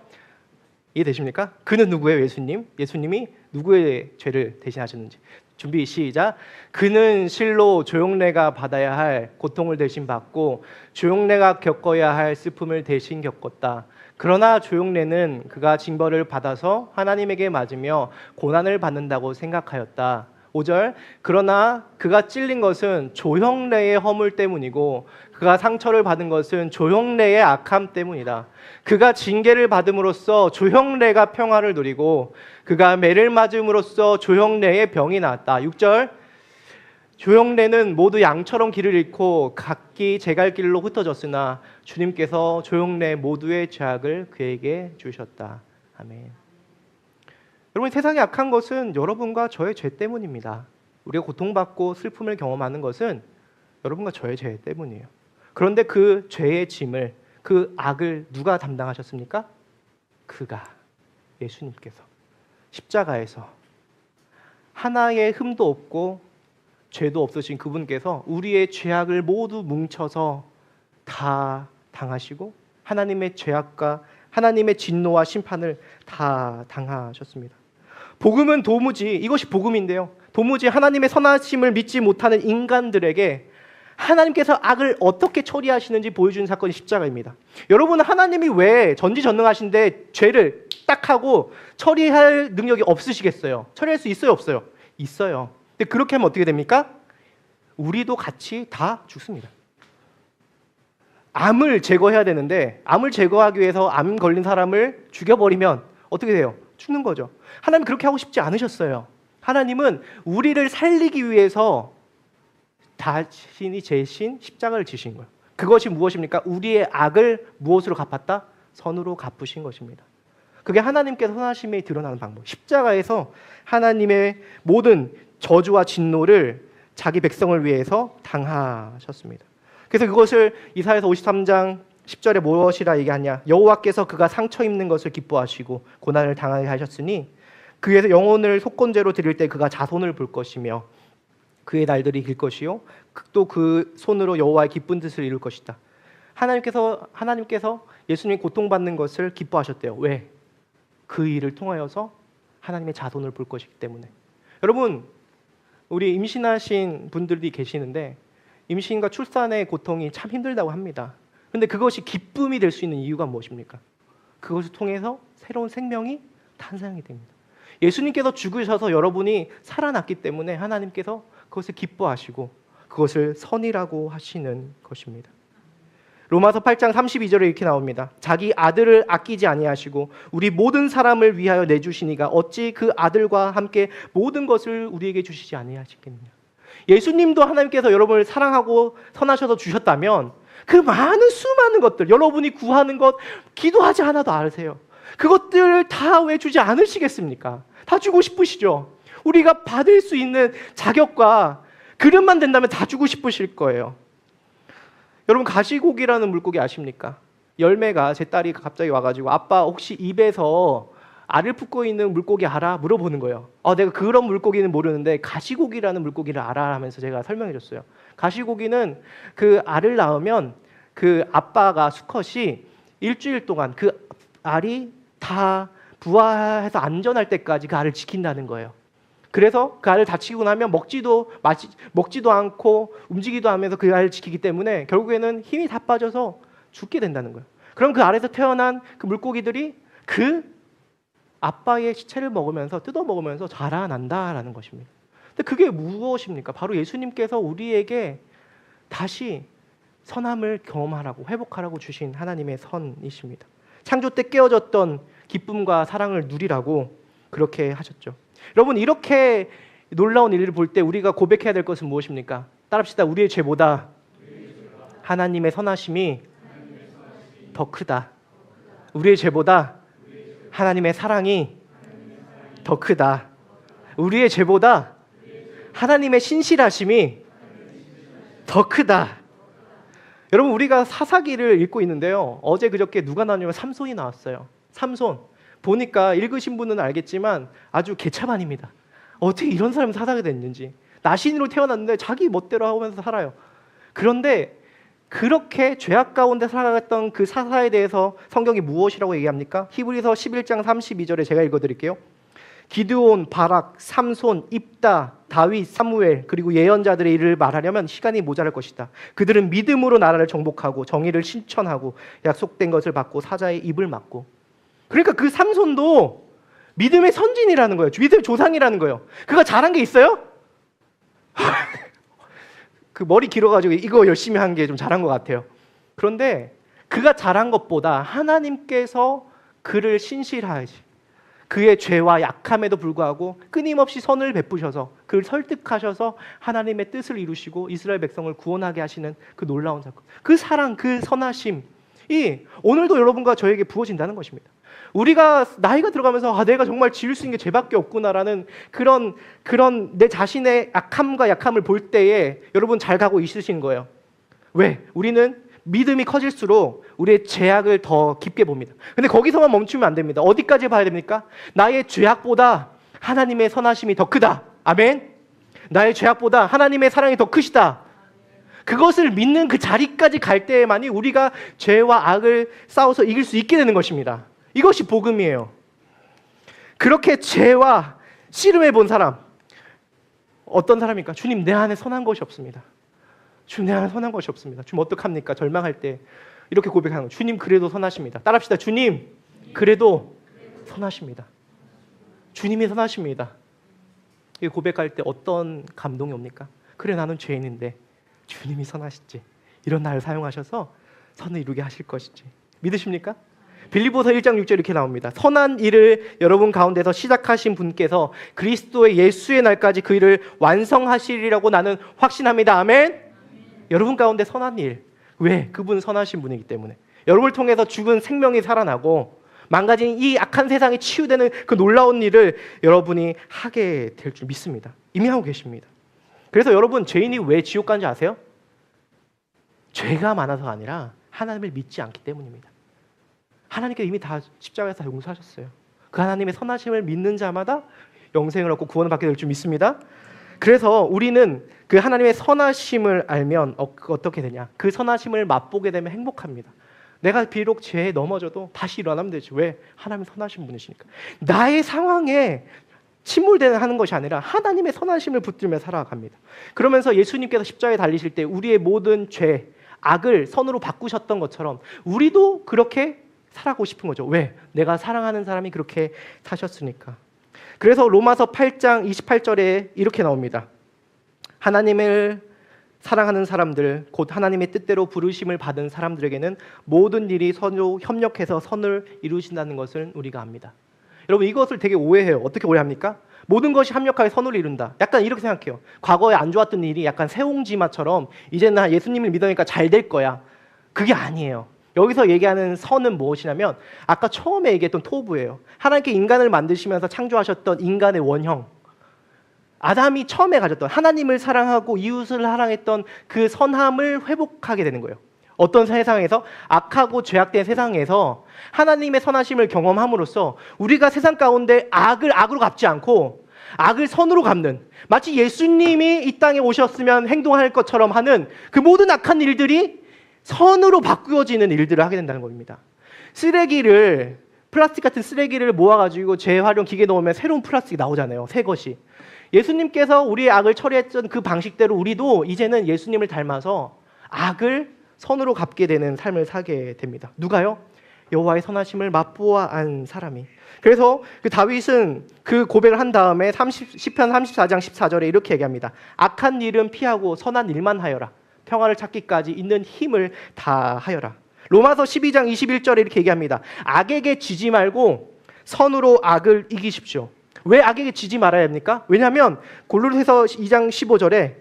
이해되십니까? 그는 누구예요? 예수님. 예수님이 누구의 죄를 대신하셨는지. 준비 시작. 그는 실로 조용래가 받아야 할 고통을 대신 받고 조용래가 겪어야 할 슬픔을 대신 겪었다. 그러나 조용래는 그가 징벌을 받아서 하나님에게 맞으며 고난을 받는다고 생각하였다. 5절. 그러나 그가 찔린 것은 조형래의 허물 때문이고 그가 상처를 받은 것은 조형래의 악함 때문이다. 그가 징계를 받음으로써 조형래가 평화를 누리고 그가 매를 맞음으로써 조형래의 병이 나았다. 6절. 조형래는 모두 양처럼 길을 잃고 각기 제갈 길로 흩어졌으나 주님께서 조형래 모두의 죄악을 그에게 주셨다. 아멘. 여러분 세상에 악한 것은 여러분과 저의 죄 때문입니다. 우리가 고통받고 슬픔을 경험하는 것은 여러분과 저의 죄 때문이에요. 그런데 그 죄의 짐을 그 악을 누가 담당하셨습니까? 그가 예수님께서 십자가에서 하나의 흠도 없고 죄도 없으신 그분께서 우리의 죄악을 모두 뭉쳐서 다 당하시고 하나님의 죄악과 하나님의 진노와 심판을 다 당하셨습니다. 복음은 도무지 이것이 복음인데요. 도무지 하나님의 선하심을 믿지 못하는 인간들에게 하나님께서 악을 어떻게 처리하시는지 보여주는 사건이 십자가입니다. 여러분은 하나님이 왜 전지전능하신데 죄를 딱 하고 처리할 능력이 없으시겠어요? 처리할 수 있어요, 없어요? 있어요. 근데 그렇게 하면 어떻게 됩니까? 우리도 같이 다 죽습니다. 암을 제거해야 되는데 암을 제거하기 위해서 암 걸린 사람을 죽여버리면 어떻게 돼요? 죽는 거죠. 하나님 그렇게 하고 싶지 않으셨어요. 하나님은 우리를 살리기 위해서 자신이 제신 십자가를 지신 거예요. 그것이 무엇입니까? 우리의 악을 무엇으로 갚았다? 선으로 갚으신 것입니다. 그게 하나님께서 선하심이 드러나는 방법. 십자가에서 하나님의 모든 저주와 진노를 자기 백성을 위해서 당하셨습니다. 그래서 그것을 이사야서 53장 10절에 무엇이라 얘기하냐? 여호와께서 그가 상처 입는 것을 기뻐하시고 고난을 당하게 하셨으니 그에서 영혼을 속건제로 드릴 때 그가 자손을 볼 것이며 그의 날들이 길 것이요 또 그 손으로 여호와의 기쁜 뜻을 이룰 것이다. 하나님께서 예수님이 고통받는 것을 기뻐하셨대요. 왜? 그 일을 통하여서 하나님의 자손을 볼 것이기 때문에. 여러분 우리 임신하신 분들이 계시는데 임신과 출산의 고통이 참 힘들다고 합니다. 그런데 그것이 기쁨이 될 수 있는 이유가 무엇입니까? 그것을 통해서 새로운 생명이 탄생이 됩니다. 예수님께서 죽으셔서 여러분이 살아났기 때문에 하나님께서 그것을 기뻐하시고 그것을 선이라고 하시는 것입니다. 로마서 8장 32절에 이렇게 나옵니다. 자기 아들을 아끼지 아니하시고 우리 모든 사람을 위하여 내주시니가 어찌 그 아들과 함께 모든 것을 우리에게 주시지 아니하시겠느냐. 예수님도 하나님께서 여러분을 사랑하고 선하셔서 주셨다면 그 많은 수많은 것들, 여러분이 구하는 것 기도하지 않아도 아세요. 그것들을 다 왜 주지 않으시겠습니까? 다 주고 싶으시죠. 우리가 받을 수 있는 자격과 그릇만 된다면 다 주고 싶으실 거예요. 여러분, 가시고기라는 물고기 아십니까? 열매가, 제 딸이 갑자기 와가지고 아빠 혹시 입에서 알을 품고 있는 물고기 알아? 물어보는 거예요. 내가 그런 물고기는 모르는데 가시고기라는 물고기를 알아 하면서 제가 설명해 줬어요. 가시고기는 그 알을 낳으면 그 아빠가 수컷이 일주일 동안 그 알이 다 부화해서 안전할 때까지 그 알을 지킨다는 거예요. 그래서 그 알을 다치고 나면 먹지도 않고 움직이도 하면서 그 알을 지키기 때문에 결국에는 힘이 다 빠져서 죽게 된다는 거예요. 그럼 그 알에서 태어난 그 물고기들이 그 아빠의 시체를 먹으면서 뜯어 먹으면서 자라난다라는 것입니다. 근데 그게 무엇입니까? 바로 예수님께서 우리에게 다시 선함을 경험하라고, 회복하라고 주신 하나님의 선이십니다. 창조 때 깨어졌던 기쁨과 사랑을 누리라고 그렇게 하셨죠. 여러분, 이렇게 놀라운 일을 볼 때 우리가 고백해야 될 것은 무엇입니까? 따라합시다. 우리의 죄보다 하나님의 선하심이 더 크다. 우리의 죄보다 하나님의 사랑이 더 크다. 우리의 죄보다 하나님의 신실하심이 더 크다. 여러분, 우리가 사사기를 읽고 있는데요. 어제 그저께 누가 나왔냐면 삼손이 나왔어요. 삼손. 보니까 읽으신 분은 알겠지만 아주 개차반입니다. 어떻게 이런 사람이 사사가 됐는지. 나신으로 태어났는데 자기 멋대로 하면서 살아요. 그런데 그렇게 죄악 가운데 살아갔던 그 사사에 대해서 성경이 무엇이라고 얘기합니까? 히브리서 11장 32절에 제가 읽어드릴게요. 기드온, 바락, 삼손, 입다, 다윗, 사무엘 그리고 예언자들의 일을 말하려면 시간이 모자랄 것이다. 그들은 믿음으로 나라를 정복하고 정의를 실천하고 약속된 것을 받고 사자의 입을 막고. 그러니까 그 삼손도 믿음의 선진이라는 거예요. 믿음의 조상이라는 거예요. 그가 잘한 게 있어요? 그 머리 길어가지고 이거 열심히 한 게 좀 잘한 것 같아요. 그런데 그가 잘한 것보다 하나님께서 그를 신실하시, 그의 죄와 약함에도 불구하고 끊임없이 선을 베푸셔서 그를 설득하셔서 하나님의 뜻을 이루시고 이스라엘 백성을 구원하게 하시는 그 놀라운 사건, 그 사랑, 그 선하심이 오늘도 여러분과 저에게 부어진다는 것입니다. 우리가 나이가 들어가면서 내가 정말 지을 수 있는 게 죄밖에 없구나라는 그런 내 자신의 악함과 약함을 볼 때에 여러분 잘 가고 있으신 거예요. 왜? 우리는 믿음이 커질수록 우리의 죄악을 더 깊게 봅니다. 근데 거기서만 멈추면 안 됩니다. 어디까지 봐야 됩니까? 나의 죄악보다 하나님의 선하심이 더 크다. 아멘. 나의 죄악보다 하나님의 사랑이 더 크시다. 그것을 믿는 그 자리까지 갈 때에만이 우리가 죄와 악을 싸워서 이길 수 있게 되는 것입니다. 이것이 복음이에요. 그렇게 죄와 씨름해 본 사람, 어떤 사람입니까? 주님, 내 안에 선한 것이 없습니다. 주님, 내 안에 선한 것이 없습니다. 주님, 어떡합니까? 절망할 때 이렇게 고백하는 거예요. 주님, 그래도 선하십니다. 따라합시다. 주님, 그래도 선하십니다. 주님이 선하십니다. 이 고백할 때 어떤 감동이 옵니까? 그래, 나는 죄인인데 주님이 선하시지. 이런 나를 사용하셔서 선을 이루게 하실 것이지. 믿으십니까? 빌립보서 1장 6절 이렇게 나옵니다. 선한 일을 여러분 가운데서 시작하신 분께서 그리스도의 예수의 날까지 그 일을 완성하시리라고 나는 확신합니다. 아멘. 여러분 가운데 선한 일. 왜? 그분은 선하신 분이기 때문에. 여러분을 통해서 죽은 생명이 살아나고 망가진 이 악한 세상이 치유되는 그 놀라운 일을 여러분이 하게 될 줄 믿습니다. 이미 하고 계십니다. 그래서 여러분, 죄인이 왜 지옥 가는지 아세요? 죄가 많아서가 아니라 하나님을 믿지 않기 때문입니다. 하나님께서 이미 다 십자가에서 용서하셨어요. 그 하나님의 선하심을 믿는 자마다 영생을 얻고 구원을 받게 될 줄 믿습니다. 그래서 우리는 그 하나님의 선하심을 알면 어떻게 되냐? 그 선하심을 맛보게 되면 행복합니다. 내가 비록 죄에 넘어져도 다시 일어나면 되지. 왜? 하나님의 선하신 분이시니까. 나의 상황에 침몰되는 하는 것이 아니라 하나님의 선하심을 붙들며 살아갑니다. 그러면서 예수님께서 십자가에 달리실 때 우리의 모든 죄, 악을 선으로 바꾸셨던 것처럼 우리도 그렇게 살아가고 싶은 거죠. 왜? 내가 사랑하는 사람이 그렇게 사셨으니까. 그래서 로마서 8장 28절에 이렇게 나옵니다. 하나님을 사랑하는 사람들, 곧 하나님의 뜻대로 부르심을 받은 사람들에게는 모든 일이 서로 협력해서 선을 이루신다는 것을 우리가 압니다. 여러분, 이것을 되게 오해해요. 어떻게 오해합니까? 모든 것이 합력하여 선을 이룬다. 약간 이렇게 생각해요. 과거에 안 좋았던 일이 약간 새옹지마처럼 이제 나 예수님을 믿으니까 잘 될 거야. 그게 아니에요. 여기서 얘기하는 선은 무엇이냐면 아까 처음에 얘기했던 토부예요. 하나님께 인간을 만드시면서 창조하셨던 인간의 원형. 아담이 처음에 가졌던 하나님을 사랑하고 이웃을 사랑했던 그 선함을 회복하게 되는 거예요. 어떤 세상에서 악하고 죄악된 세상에서 하나님의 선하심을 경험함으로써 우리가 세상 가운데 악을 악으로 갚지 않고 악을 선으로 갚는, 마치 예수님이 이 땅에 오셨으면 행동할 것처럼 하는 그 모든 악한 일들이 선으로 바꾸어지는 일들을 하게 된다는 겁니다. 쓰레기를, 플라스틱 같은 쓰레기를 모아가지고 재활용 기계에 넣으면 새로운 플라스틱이 나오잖아요. 새 것이. 예수님께서 우리의 악을 처리했던 그 방식대로 우리도 이제는 예수님을 닮아서 악을 선으로 갚게 되는 삶을 살게 됩니다. 누가요? 여호와의 선하심을 맛보아 안 사람이. 그래서 그 다윗은 그 고백을 한 다음에 시편 34장 14절에 이렇게 얘기합니다. 악한 일은 피하고 선한 일만 하여라. 평화를 찾기까지 있는 힘을 다하여라. 로마서 12장 21절에 이렇게 얘기합니다. 악에게 지지 말고 선으로 악을 이기십시오. 왜 악에게 지지 말아야 합니까? 왜냐하면 골로새서 2장 15절에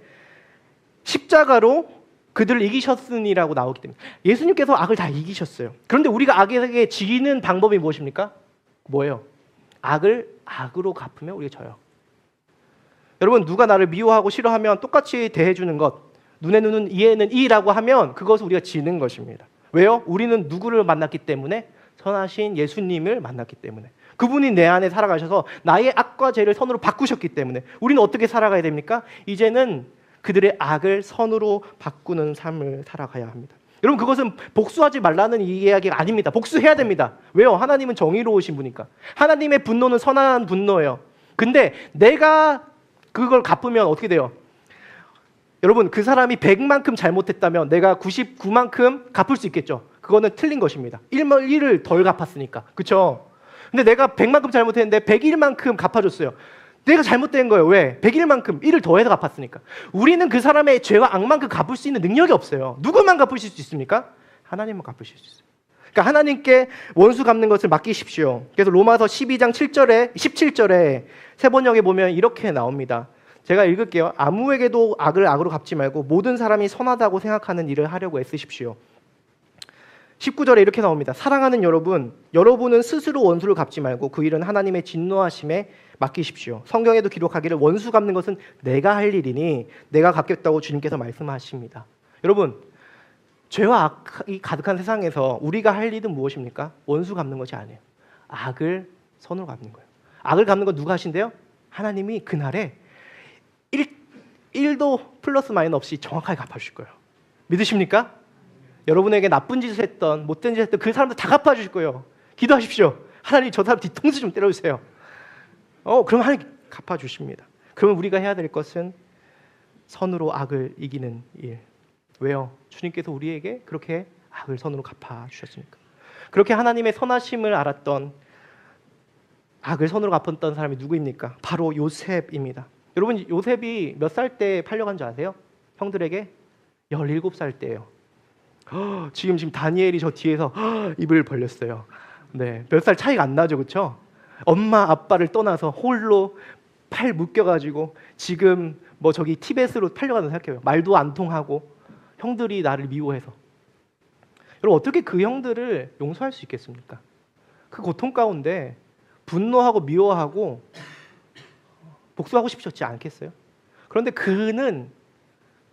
십자가로 그들을 이기셨으니라고 나오기 때문에 예수님께서 악을 다 이기셨어요. 그런데 우리가 악에게 지는 방법이 무엇입니까? 뭐예요? 악을 악으로 갚으면 우리가 져요. 여러분, 누가 나를 미워하고 싫어하면 똑같이 대해주는 것, 눈에 눈은 이에는 이라고 하면 그것을 우리가 지는 것입니다. 왜요? 우리는 누구를 만났기 때문에? 선하신 예수님을 만났기 때문에. 그분이 내 안에 살아가셔서 나의 악과 죄를 선으로 바꾸셨기 때문에 우리는 어떻게 살아가야 됩니까? 이제는 그들의 악을 선으로 바꾸는 삶을 살아가야 합니다. 여러분, 그것은 복수하지 말라는 이야기가 아닙니다. 복수해야 됩니다. 왜요? 하나님은 정의로우신 분이니까. 하나님의 분노는 선한 분노예요. 근데 내가 그걸 갚으면 어떻게 돼요? 여러분, 그 사람이 100만큼 잘못했다면 내가 99만큼 갚을 수 있겠죠. 그거는 틀린 것입니다. 1을 덜 갚았으니까. 그렇죠? 근데 내가 100만큼 잘못했는데 101만큼 갚아줬어요. 내가 잘못된 거예요. 왜? 101만큼 1을 더해서 갚았으니까. 우리는 그 사람의 죄와 악만큼 갚을 수 있는 능력이 없어요. 누구만 갚으실 수 있습니까? 하나님만 갚으실 수 있어요. 그러니까 하나님께 원수 갚는 것을 맡기십시오. 그래서 로마서 12장 7절에 17절에 세 번역에 보면 이렇게 나옵니다. 제가 읽을게요. 아무에게도 악을 악으로 갚지 말고 모든 사람이 선하다고 생각하는 일을 하려고 애쓰십시오. 19절에 이렇게 나옵니다. 사랑하는 여러분, 여러분은 스스로 원수를 갚지 말고 그 일은 하나님의 진노하심에 맡기십시오. 성경에도 기록하기를 원수 갚는 것은 내가 할 일이니 내가 갚겠다고 주님께서 말씀하십니다. 여러분, 죄와 악이 가득한 세상에서 우리가 할 일은 무엇입니까? 원수 갚는 것이 아니에요. 악을 선으로 갚는 거예요. 악을 갚는 건 누가 하신대요? 하나님이 그날에 1도 플러스 마이너스 없이 정확하게 갚아주실 거예요. 믿으십니까? 여러분에게 나쁜 짓을 했던, 못된 짓을 했던 그 사람들 다 갚아주실 거예요. 기도하십시오. 하나님, 저 사람 뒤통수 좀 때려주세요. 그럼 하나님 갚아주십니다. 그러면 우리가 해야 될 것은 선으로 악을 이기는 일. 왜요? 주님께서 우리에게 그렇게 악을 선으로 갚아주셨으니까. 그렇게 하나님의 선하심을 알았던, 악을 선으로 갚았던 사람이 누구입니까? 바로 요셉입니다. 여러분, 요셉이 몇 살 때 팔려간 줄 아세요? 형들에게 17살 때예요. 지금 다니엘이 저 뒤에서 입을 벌렸어요. 네, 몇 살 차이가 안 나죠, 그렇죠? 엄마 아빠를 떠나서 홀로 팔 묶여가지고 지금 뭐 저기 티벳으로 팔려가는 생각해요. 말도 안 통하고 형들이 나를 미워해서. 여러분, 어떻게 그 형들을 용서할 수 있겠습니까? 그 고통 가운데 분노하고 미워하고 복수하고 싶지 않겠어요? 그런데 그는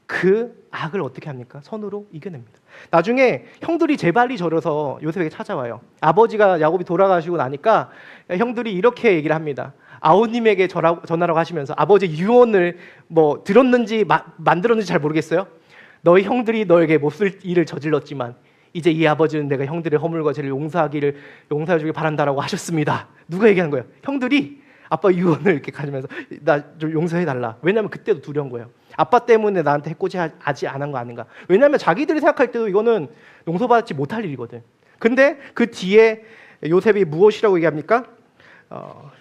그 악을 어떻게 합니까? 선으로 이겨냅니다. 나중에 형들이 재발이 저려서 요셉에게 찾아와요. 아버지가 야곱이 돌아가시고 나니까 형들이 이렇게 얘기를 합니다. 아우님에게 전하라고 하시면서 아버지 유언을 뭐 들었는지 만들었는지 잘 모르겠어요. 너희 형들이 너에게 몹쓸 일을 저질렀지만 이제 이 아버지는 내가 형들의 허물과 죄를 용서해주길 바란다라고 하셨습니다. 누가 얘기하는 거예요? 형들이 아빠 유언을 이렇게 가지면서 나 좀 용서해달라. 왜냐하면 그때도 두려운 거예요. 아빠 때문에 나한테 해코지하지 않은 거 아닌가. 왜냐하면 자기들이 생각할 때도 이거는 용서받지 못할 일이거든. 근데 그 뒤에 요셉이 무엇이라고 얘기합니까?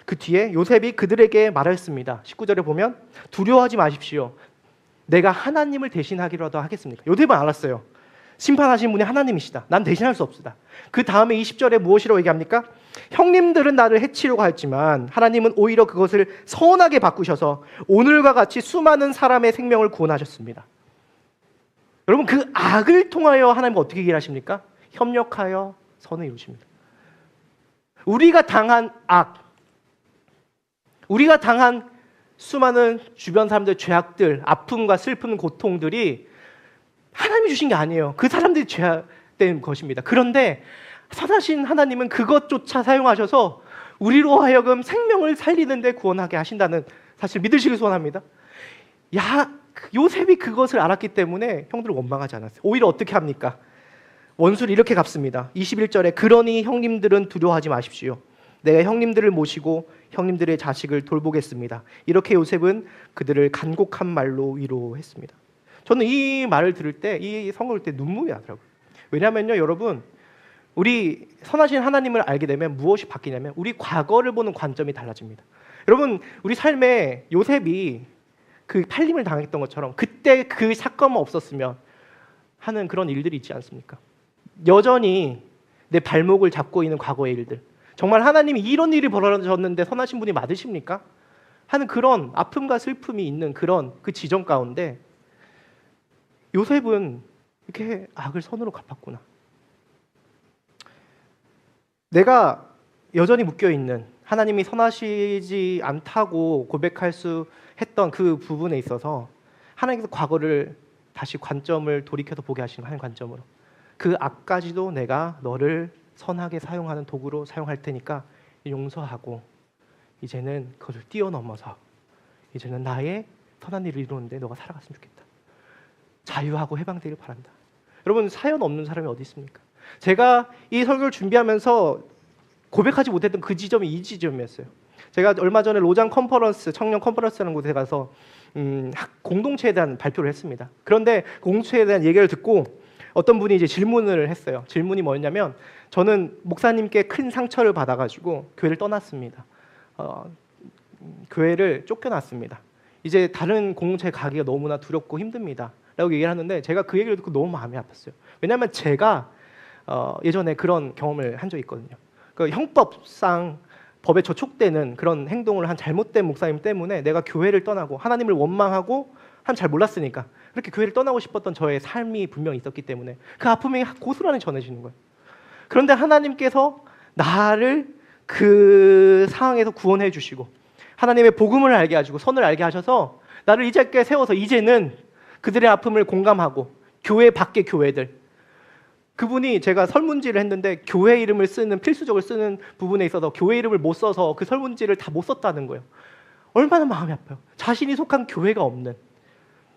그 뒤에 요셉이 그들에게 말했습니다. 19절에 보면 두려워하지 마십시오. 내가 하나님을 대신하기라도 하겠습니까? 요셉은 알았어요. 심판하신 분이 하나님이시다. 난 대신할 수 없다. 그 다음에 20절에 무엇이라고 얘기합니까? 형님들은 나를 해치려고 했지만 하나님은 오히려 그것을 선하게 바꾸셔서 오늘과 같이 수많은 사람의 생명을 구원하셨습니다. 여러분, 그 악을 통하여 하나님은 어떻게 일하십니까? 협력하여 선을 이루십니다. 우리가 당한 악, 우리가 당한 수많은 주변 사람들의 죄악들, 아픔과 슬픔, 고통들이 하나님이 주신 게 아니에요. 그 사람들이 죄악된 것입니다. 그런데 선하신 하나님은 그것조차 사용하셔서 우리로 하여금 생명을 살리는 데 구원하게 하신다는 사실 믿으시길 소원합니다. 요셉이 그것을 알았기 때문에 형들을 원망하지 않았어요. 오히려 어떻게 합니까? 원수를 이렇게 갚습니다. 21절에 그러니 형님들은 두려워하지 마십시오. 내가 형님들을 모시고 형님들의 자식을 돌보겠습니다. 이렇게 요셉은 그들을 간곡한 말로 위로했습니다. 저는 이 말을 들을 때, 이 성경을 때 눈물이 나더라고요. 왜냐하면요, 여러분, 우리 선하신 하나님을 알게 되면 무엇이 바뀌냐면 우리 과거를 보는 관점이 달라집니다. 여러분, 우리 삶에 요셉이 그 팔림을 당했던 것처럼 그때 그 사건만 없었으면 하는 그런 일들이 있지 않습니까? 여전히 내 발목을 잡고 있는 과거의 일들, 정말 하나님이 이런 일이 벌어졌는데 선하신 분이 맞으십니까? 하는 그런 아픔과 슬픔이 있는 그런 그 지점 가운데 요셉은 이렇게 악을 선으로 갚았구나. 내가 여전히 묶여있는 하나님이 선하시지 않다고 고백할 수 했던 그 부분에 있어서 하나님께서 과거를 다시 관점을 돌이켜서 보게 하시는 하나님 관점으로 그 악까지도 내가 너를 선하게 사용하는 도구로 사용할 테니까 용서하고 이제는 그것을 뛰어넘어서 이제는 나의 선한 일을 이루는데 너가 살아갔으면 좋겠다. 자유하고 해방되길 바란다. 여러분, 사연 없는 사람이 어디 있습니까? 제가 이 설교를 준비하면서 고백하지 못했던 그 지점이 이 지점이었어요. 제가 얼마 전에 로장 컨퍼런스, 청년 컨퍼런스라는 곳에 가서 공동체에 대한 발표를 했습니다. 그런데 공동체에 대한 얘기를 듣고 어떤 분이 이제 질문을 했어요. 질문이 뭐였냐면, 저는 목사님께 큰 상처를 받아가지고 교회를 떠났습니다. 교회를 쫓겨났습니다. 이제 다른 공동체에 가기가 너무나 두렵고 힘듭니다. 라고 얘기를 하는데 제가 그 얘기를 듣고 너무 마음이 아팠어요. 왜냐하면 제가 예전에 그런 경험을 한 적이 있거든요. 그 형법상 법에 저촉되는 그런 행동을 한 잘못된 목사님 때문에 내가 교회를 떠나고 하나님을 원망하고 잘 몰랐으니까 그렇게 교회를 떠나고 싶었던 저의 삶이 분명히 있었기 때문에 그 아픔이 고스란히 전해지는 거예요. 그런데 하나님께서 나를 그 상황에서 구원해 주시고 하나님의 복음을 알게 하시고 선을 알게 하셔서 나를 이 자리에 세워서 이제는 그들의 아픔을 공감하고 교회 밖의 교회들, 그분이 제가 설문지를 했는데 교회 이름을 쓰는 필수적으로 쓰는 부분에 있어서 교회 이름을 못 써서 그 설문지를 다 못 썼다는 거예요. 얼마나 마음이 아파요. 자신이 속한 교회가 없는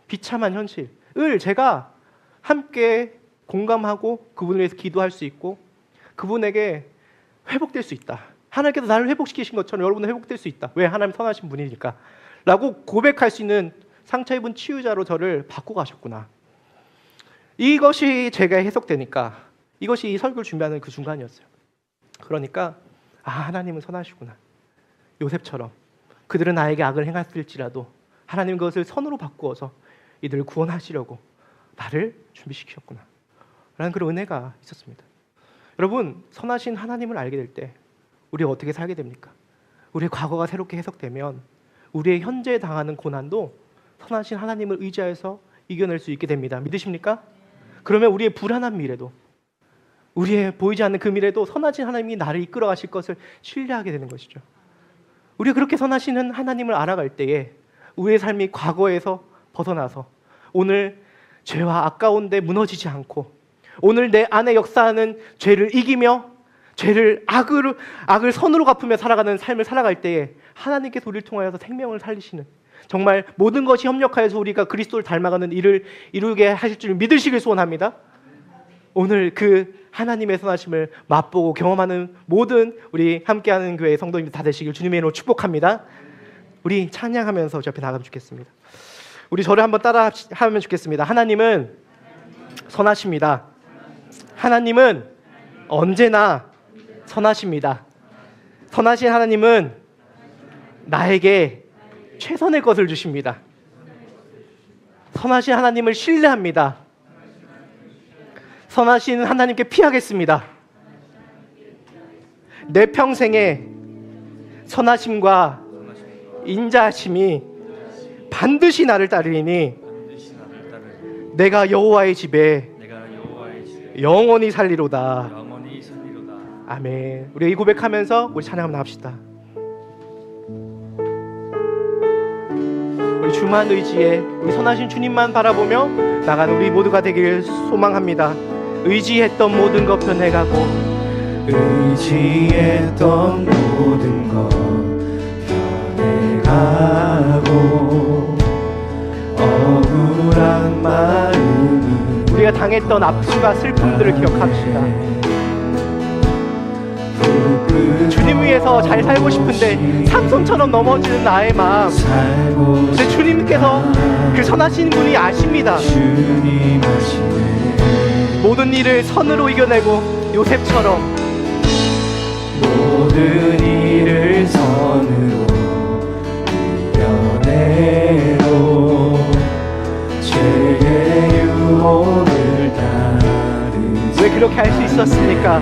비참한 현실을 제가 함께 공감하고 그분을 위해서 기도할 수 있고 그분에게 회복될 수 있다. 하나님께서 나를 회복시키신 것처럼 여러분은 회복될 수 있다. 왜? 하나님 선하신 분이니까 라고 고백할 수 있는 상처 입은 치유자로 저를 바꾸고 가셨구나. 이것이 제가 해석되니까 이것이 이 설교를 준비하는 그 순간이었어요. 그러니까 하나님은 선하시구나. 요셉처럼 그들은 나에게 악을 행했을지라도 하나님은 그것을 선으로 바꾸어서 이들을 구원하시려고 나를 준비시키셨구나 라는 그런 은혜가 있었습니다. 여러분, 선하신 하나님을 알게 될 때 우리가 어떻게 살게 됩니까? 우리의 과거가 새롭게 해석되면 우리의 현재 당하는 고난도 선하신 하나님을 의지해서 이겨낼 수 있게 됩니다. 믿으십니까? 그러면 우리의 불안한 미래도, 우리의 보이지 않는 그 미래도 선하신 하나님이 나를 이끌어 가실 것을 신뢰하게 되는 것이죠. 우리가 그렇게 선하시는 하나님을 알아갈 때에 우리의 삶이 과거에서 벗어나서 오늘 죄와 악 가운데 무너지지 않고 오늘 내 안에 역사하는 죄를 이기며 악을 선으로 갚으며 살아가는 삶을 살아갈 때에 하나님께서 우리를 통하여서 생명을 살리시는, 정말 모든 것이 협력하여서 우리가 그리스도를 닮아가는 일을 이루게 하실 줄 믿으시길 소원합니다. 오늘 그 하나님의 선하심을 맛보고 경험하는 모든 우리 함께하는 교회 성도님들 다 되시길 주님의 이름으로 축복합니다. 우리 찬양하면서 저 앞에 나가면 좋겠습니다. 우리 저를 한번 따라 하면 좋겠습니다. 하나님은 선하십니다. 하나님은 언제나 선하십니다. 선하신 하나님은 나에게 최선의 것을 주십니다. 선하신 하나님을 신뢰합니다. 선하신 하나님께 피하겠습니다. 내 평생에 선하심과 인자하심이 반드시 나를 따르리니 내가 여호와의 집에 영원히 살리로다. 아멘. 우리 이 고백하면서 우리 찬양 한번 합시다. 우리 주만 의지해 우리 선하신 주님만 바라보며 나가는 우리 모두가 되길 소망합니다. 의지했던 모든 것 변해가고
의지했던 모든 것 변해가고 억울한 마음은
우리가 당했던 아픔과 슬픔들을 기억합시다. 주님 위해서 잘 살고 싶은데 삼손처럼 넘어지는 나의 마음, 근데 주님께서 그 선하신 분이 아십니다. 모든 일을 선으로 이겨내고 요셉처럼
모든 일을 선으로 이겨내고 죄의 유혹을 따르지.
왜 그렇게 할 수 있었습니까?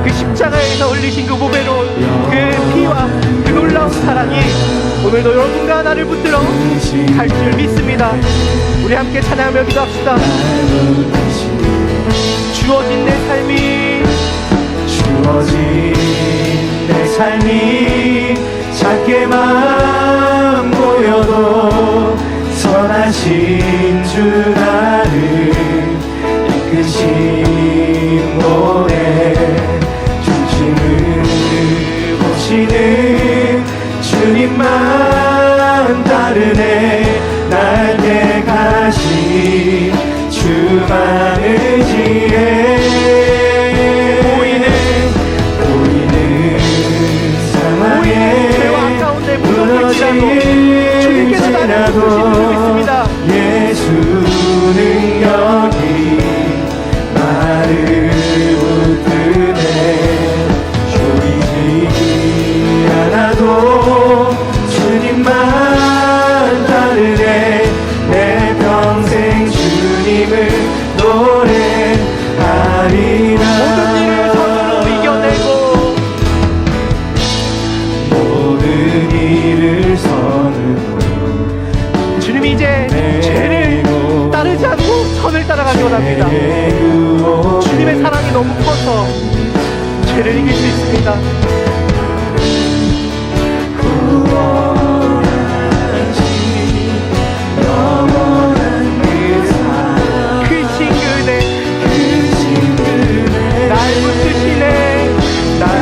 그 십자가에서 흘리신 그 보배로운 그 피와 그 놀라운 사랑이 오늘도 여러분과 나를 붙들어 갈 줄 믿습니다. 우리 함께 찬양하며 기도합시다. 주어진 내 삶이
작게만 보여도 선하신 주 나를 이끄신 모래 중심을 보시는 주님만 따르네. 날개 가신 주만 의지해 보이는 상황에
죄와 가운데 무너질지라도 주님께서 나를 부르시는 줄 믿습니다.
예수 능력이 나를 붙드네. 조이지 않아도 주님만 따르네. 내 평생 주님을 노래하리라.
모든 일을 선으로 이겨내고
모든 일을 선으로
주님이 이제 죄를 따르지 않고 선을 따라가기 원합니다. 주님의 사랑이 너무 커서 죄를 이길 수 있습니다. 크신 그대 날 붙드시네.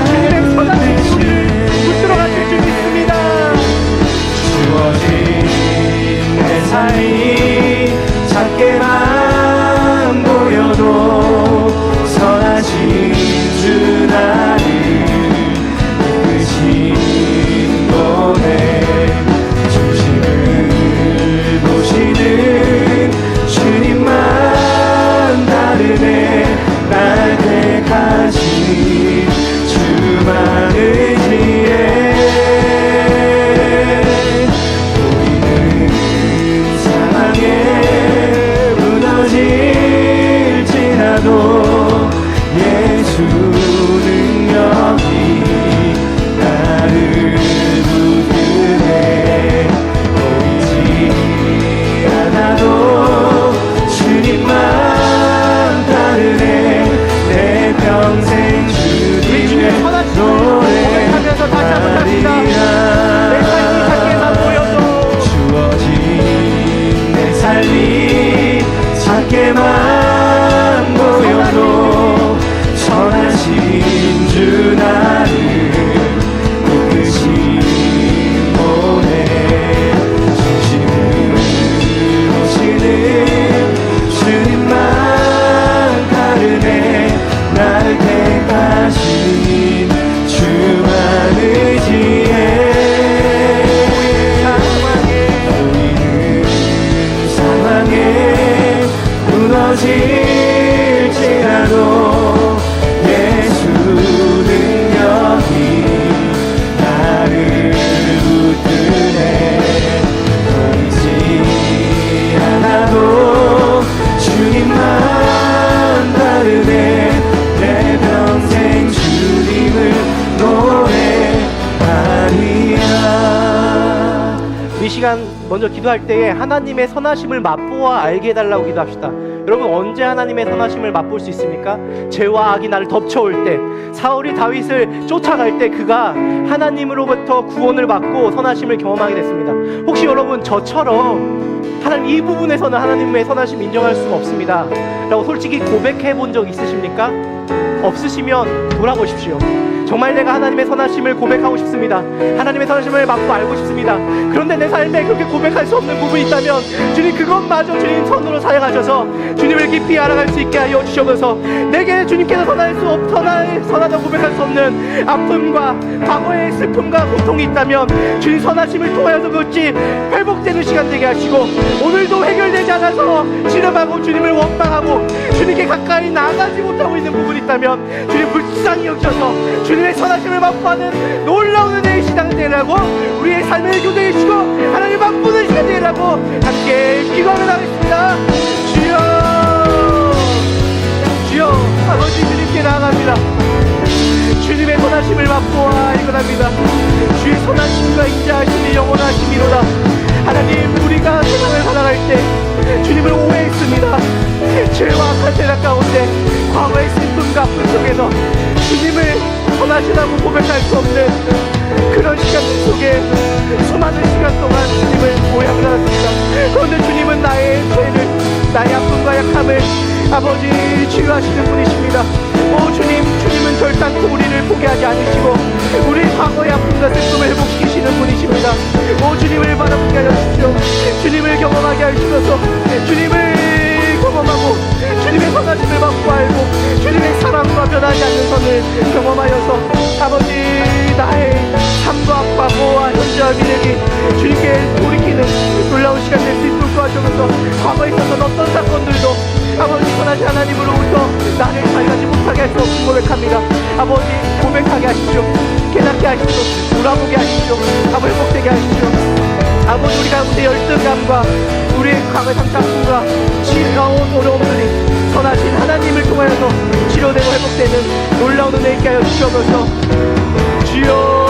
주님의 선하신 우리를 붙들어 가실 줄 믿습니다.
주어진 내 삶이 작게만 보여도 선하신 주 나를
이 시간 먼저 기도할 때에 하나님의 선하심을 맛보아 알게 해달라고 기도합시다. 여러분, 언제 하나님의 선하심을 맛볼 수 있습니까? 죄와 악이 나를 덮쳐올 때, 사울이 다윗을 쫓아갈 때 그가 하나님으로부터 구원을 받고 선하심을 경험하게 됐습니다. 혹시 여러분 저처럼 하나님 이 부분에서는 하나님의 선하심 인정할 수가 없습니다 라고 솔직히 고백해 본 적 있으십니까? 없으시면 돌아보십시오. 정말 내가 하나님의 선하심을 고백하고 싶습니다. 하나님의 선하심을 맛보 알고 싶습니다. 그런데 내 삶에 그렇게 고백할 수 없는 부분이 있다면 주님 그것마저 주님 손으로 사용하셔서 주님을 깊이 알아갈 수 있게 하여 주셔서 내게 주님께서 선하다고 고백할 수 없는 아픔과 과거의 슬픔과 고통이 있다면 주님 선하심을 통하여서 그것이 회복되는 시간 되게 하시고, 오늘도 해결되지 않아서 지름하고 주님을 원망하고 주님께 가까이 나아가지 못하고 있는 부분이 있다면 주님 불쌍히 여기셔서 주님의 선하심을 맛보는 놀라운 은혜의 시간 되라고, 우리의 삶을 교대해 주시고 하나님 맛보는 시간 되라고 함께 기도하며 나가겠습니다. 주여, 주여, 아버지 주님께 나아갑니다. 주님의 선하심을 맛보아 일어납니다. 주의 선하심과 인자하심이 영원하심이로다. 하나님, 우리가 세상을 살아갈 때 주님을 오해했습니다. 죄와 악한 세상 가운데 과거의 슬픔과 아픔 속에서 주님을 선하시다고 고백할 수 없는 그런 시간 속에 수많은 시간 동안 주님을 오해하고 살았습니다. 그런데 주님은 나의 죄를, 나의 아픔과 약함을 아버지 치유하시는 분이십니다. 오 주님, 주님은 결단코 우리를 포기하지 않으시고 우리 과거의 아픔과 슬픔을 회복시키시는 분이십니다. 오 주님을 바라보게 하여 주십시오. 주님을 경험하게 하시면서 주님을 경험하고 주님의 선하심을 맛보 알고 주님의 사랑과 변하지 않는 선을 경험하여서 아버지 나의 삶과 과거와 현재와 미래를 주님께 돌이키는 놀라운 시간 될 수 있도록 도와주면서 과거에 있었던 어떤 사건들도 아버지 선하신 하나님으로부터 나를 자유하지 못하게 할 수 없는 고백합니다. 아버지 고백하게 하십시오. 깨닫게 하십시오. 돌아보게 하십시오. 아버지 회복되게 하십시오. 아버지 우리 가운데 열등감과 우리의 과거의 상처과 지나온 어려움들이 선하신 하나님을 통하여서 치료되고 회복되는 놀라운 은혜 있게 하여 주시옵소서. 주여,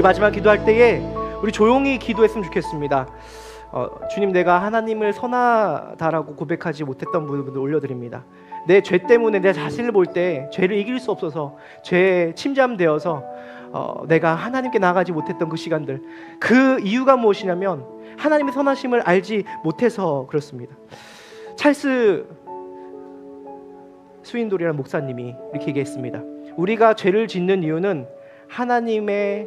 마지막 기도할 때에 우리 조용히 기도했으면 좋겠습니다. 주님, 내가 하나님을 선하다라고 고백하지 못했던 부분을 올려드립니다. 내 죄 때문에 내 자신을 볼 때 죄를 이길 수 없어서 죄에 침잠되어서 내가 하나님께 나아가지 못했던 그 시간들, 그 이유가 무엇이냐면 하나님의 선하심을 알지 못해서 그렇습니다. 찰스 스윈돌이라는 목사님이 이렇게 얘기했습니다. 우리가 죄를 짓는 이유는 하나님에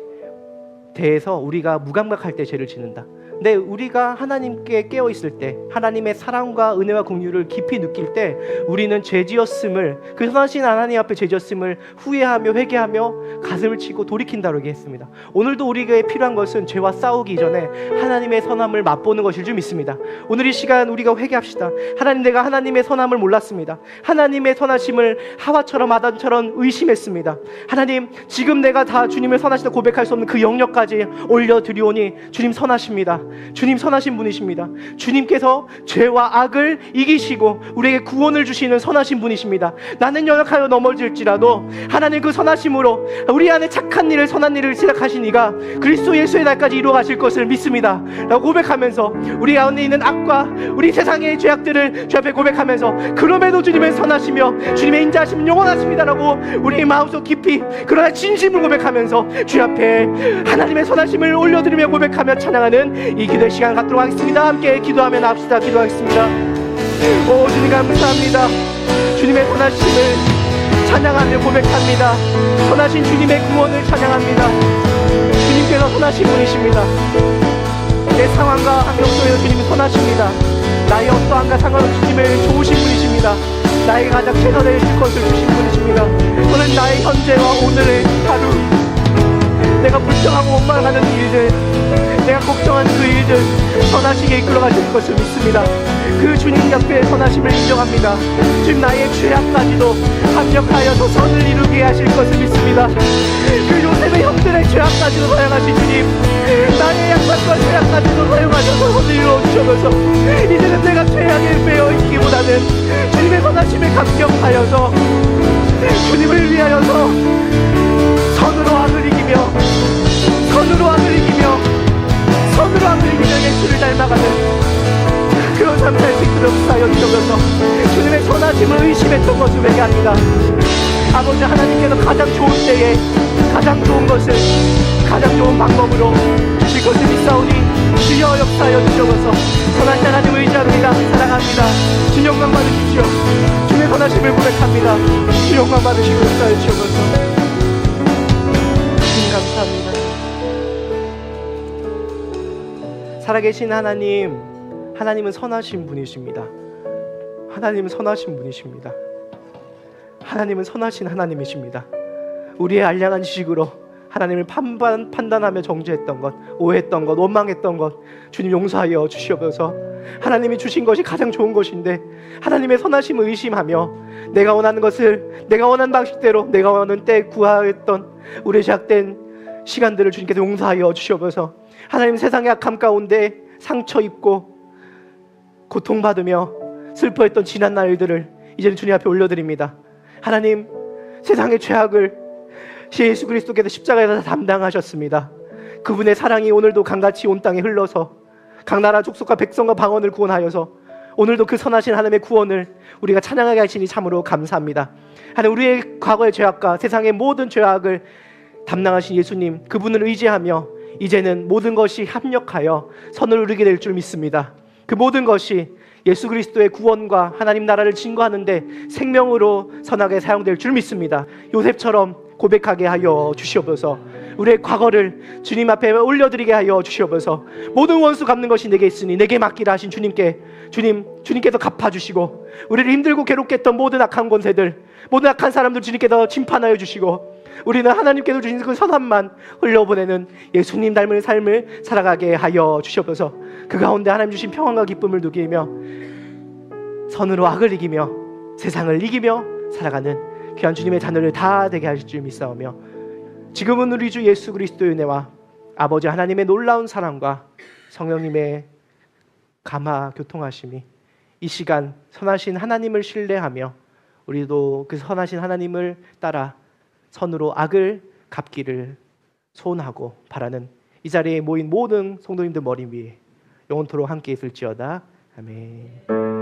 대해서 우리가 무감각할 때 죄를 짓는다. 근데 우리가 하나님께 깨어있을 때, 하나님의 사랑과 은혜와 긍휼을 깊이 느낄 때 우리는 죄지었음을, 그 선하신 하나님 앞에 죄지었음을 후회하며 회개하며 가슴을 치고 돌이킨다고 얘기했습니다. 오늘도 우리에게 필요한 것은 죄와 싸우기 이전에 하나님의 선함을 맛보는 것일 줄 믿습니다. 오늘 이 시간 우리가 회개합시다. 하나님, 내가 하나님의 선함을 몰랐습니다. 하나님의 선하심을 하와처럼 아담처럼 의심했습니다. 하나님, 지금 내가 다 주님을 선하시다 고백할 수 없는 그 영역까지 올려드리오니 주님 선하십니다. 주님 선하신 분이십니다. 주님께서 죄와 악을 이기시고 우리에게 구원을 주시는 선하신 분이십니다. 나는 연약하여 넘어질지라도 하나님 그 선하심으로 우리 안에 착한 일을, 선한 일을 시작하신 이가 그리스도 예수의 날까지 이루어 가실 것을 믿습니다 라고 고백하면서 우리 가운데 있는 악과 우리 세상의 죄악들을 주 앞에 고백하면서 그럼에도 주님은 선하시며 주님의 인자하심은 영원하십니다 라고 우리 마음속 깊이 그러나 진심을 고백하면서 주 앞에 하나님의 선하심을 올려드리며 고백하며 찬양하는 이 기도의 시간 갖도록 하겠습니다. 함께 기도하며 나갑시다. 기도하겠습니다. 오 주님 감사합니다. 주님의 선하심을 찬양하며 고백합니다. 선하신 주님의 구원을 찬양합니다. 주님께서 선하신 분이십니다. 내 상황과 환경 속에서 주님이 선하십니다. 나의 어떠한가 상관없이 주님의 좋으신 분이십니다. 나에게 가장 최선을 줄 것을 주신 분이십니다. 저는 나의 현재와 오늘의 하루, 내가 불평하고 원망하는 일들, 내가 걱정하는 그 일들 선하시게 이끌어 가실 것을 믿습니다. 그 주님 옆에 선하심을 인정합니다. 주님, 나의 죄악까지도 합력하여서 선을 이루게 하실 것을 믿습니다. 그 요셉의 형들의 죄악까지도 사용하신 주님, 나의 약삭과 죄악까지도 사용하셔서 선을 이루어 주셔서 이제는 내가 죄악에 매여 있기보다는 주님의 선하심에 감격하여서 주님을 위하여서 선으로 악을 이기며, 선으로 악을 이기며, 선으로 악을 이기며 예수를 닮아가는 그런 삶을 살 수 있도록 사여 주셔서 주님의 선하심을 의심했던 것을 회개합니다. 아버지 하나님께서 가장 좋은 때에 가장 좋은 것을 가장 좋은 방법으로 주실 것을 믿사오니 주여 역사하여 주셔서 선하신 하나님을 의지합니다. 사랑합니다. 주 영광 받으십시오. 주님의 선하심을 고백합니다. 주 영광 받으시고 역사하여 주셔서 주님 감사합니다. 살아계신 하나님, 하나님은 선하신 분이십니다. 하나님은 선하신 분이십니다. 하나님은 선하신 하나님이십니다. 우리의 알량한 지식으로 하나님을 판단하며 정죄했던 것, 오해했던 것, 원망했던 것 주님 용서하여 주시옵소서. 하나님이 주신 것이 가장 좋은 것인데 하나님의 선하심을 의심하며 내가 원하는 것을 내가 원하는 방식대로 내가 원하는 때에 구하였던 우리의 죄악된 시간들을 주님께서 용서하여 주시옵소서. 하나님, 세상의 악함 가운데 상처 입고 고통받으며 슬퍼했던 지난 날들을 이제는 주님 앞에 올려드립니다. 하나님, 세상의 죄악을 예수 그리스도께서 십자가에서 담당하셨습니다. 그분의 사랑이 오늘도 강같이 온 땅에 흘러서 각 나라 족속과 백성과 방언을 구원하여서 오늘도 그 선하신 하나님의 구원을 우리가 찬양하게 하시니 참으로 감사합니다. 하나님, 우리의 과거의 죄악과 세상의 모든 죄악을 담당하신 예수님, 그분을 의지하며 이제는 모든 것이 합력하여 선을 이루게 될 줄 믿습니다. 그 모든 것이 예수 그리스도의 구원과 하나님 나라를 증거하는 데 생명으로 선하게 사용될 줄 믿습니다. 요셉처럼 고백하게 하여 주시옵소서. 우리의 과거를 주님 앞에 올려드리게 하여 주시옵소서. 모든 원수 갚는 것이 내게 있으니 내게 맡기라 하신 주님께 주님께서 갚아주시고 우리를 힘들고 괴롭게 했던 모든 악한 권세들, 모든 악한 사람들 주님께서 심판하여 주시고 우리는 하나님께서 주신 그 선함만 흘려보내는 예수님 닮은 삶을 살아가게 하여 주시옵소서. 그 가운데 하나님 주신 평안과 기쁨을 누리며 선으로 악을 이기며 세상을 이기며 살아가는 귀한 주님의 자녀를 다 되게 하실 줄 믿사오며 지금은 우리 주 예수 그리스도의 은혜와 아버지 하나님의 놀라운 사랑과 성령님의 감화 교통하심이 이 시간 선하신 하나님을 신뢰하며 우리도 그 선하신 하나님을 따라 선으로 악을 갚기를 소원하고 바라는 이 자리에 모인 모든 성도님들 머리 위에 영원토록 함께 있을지어다. 아멘.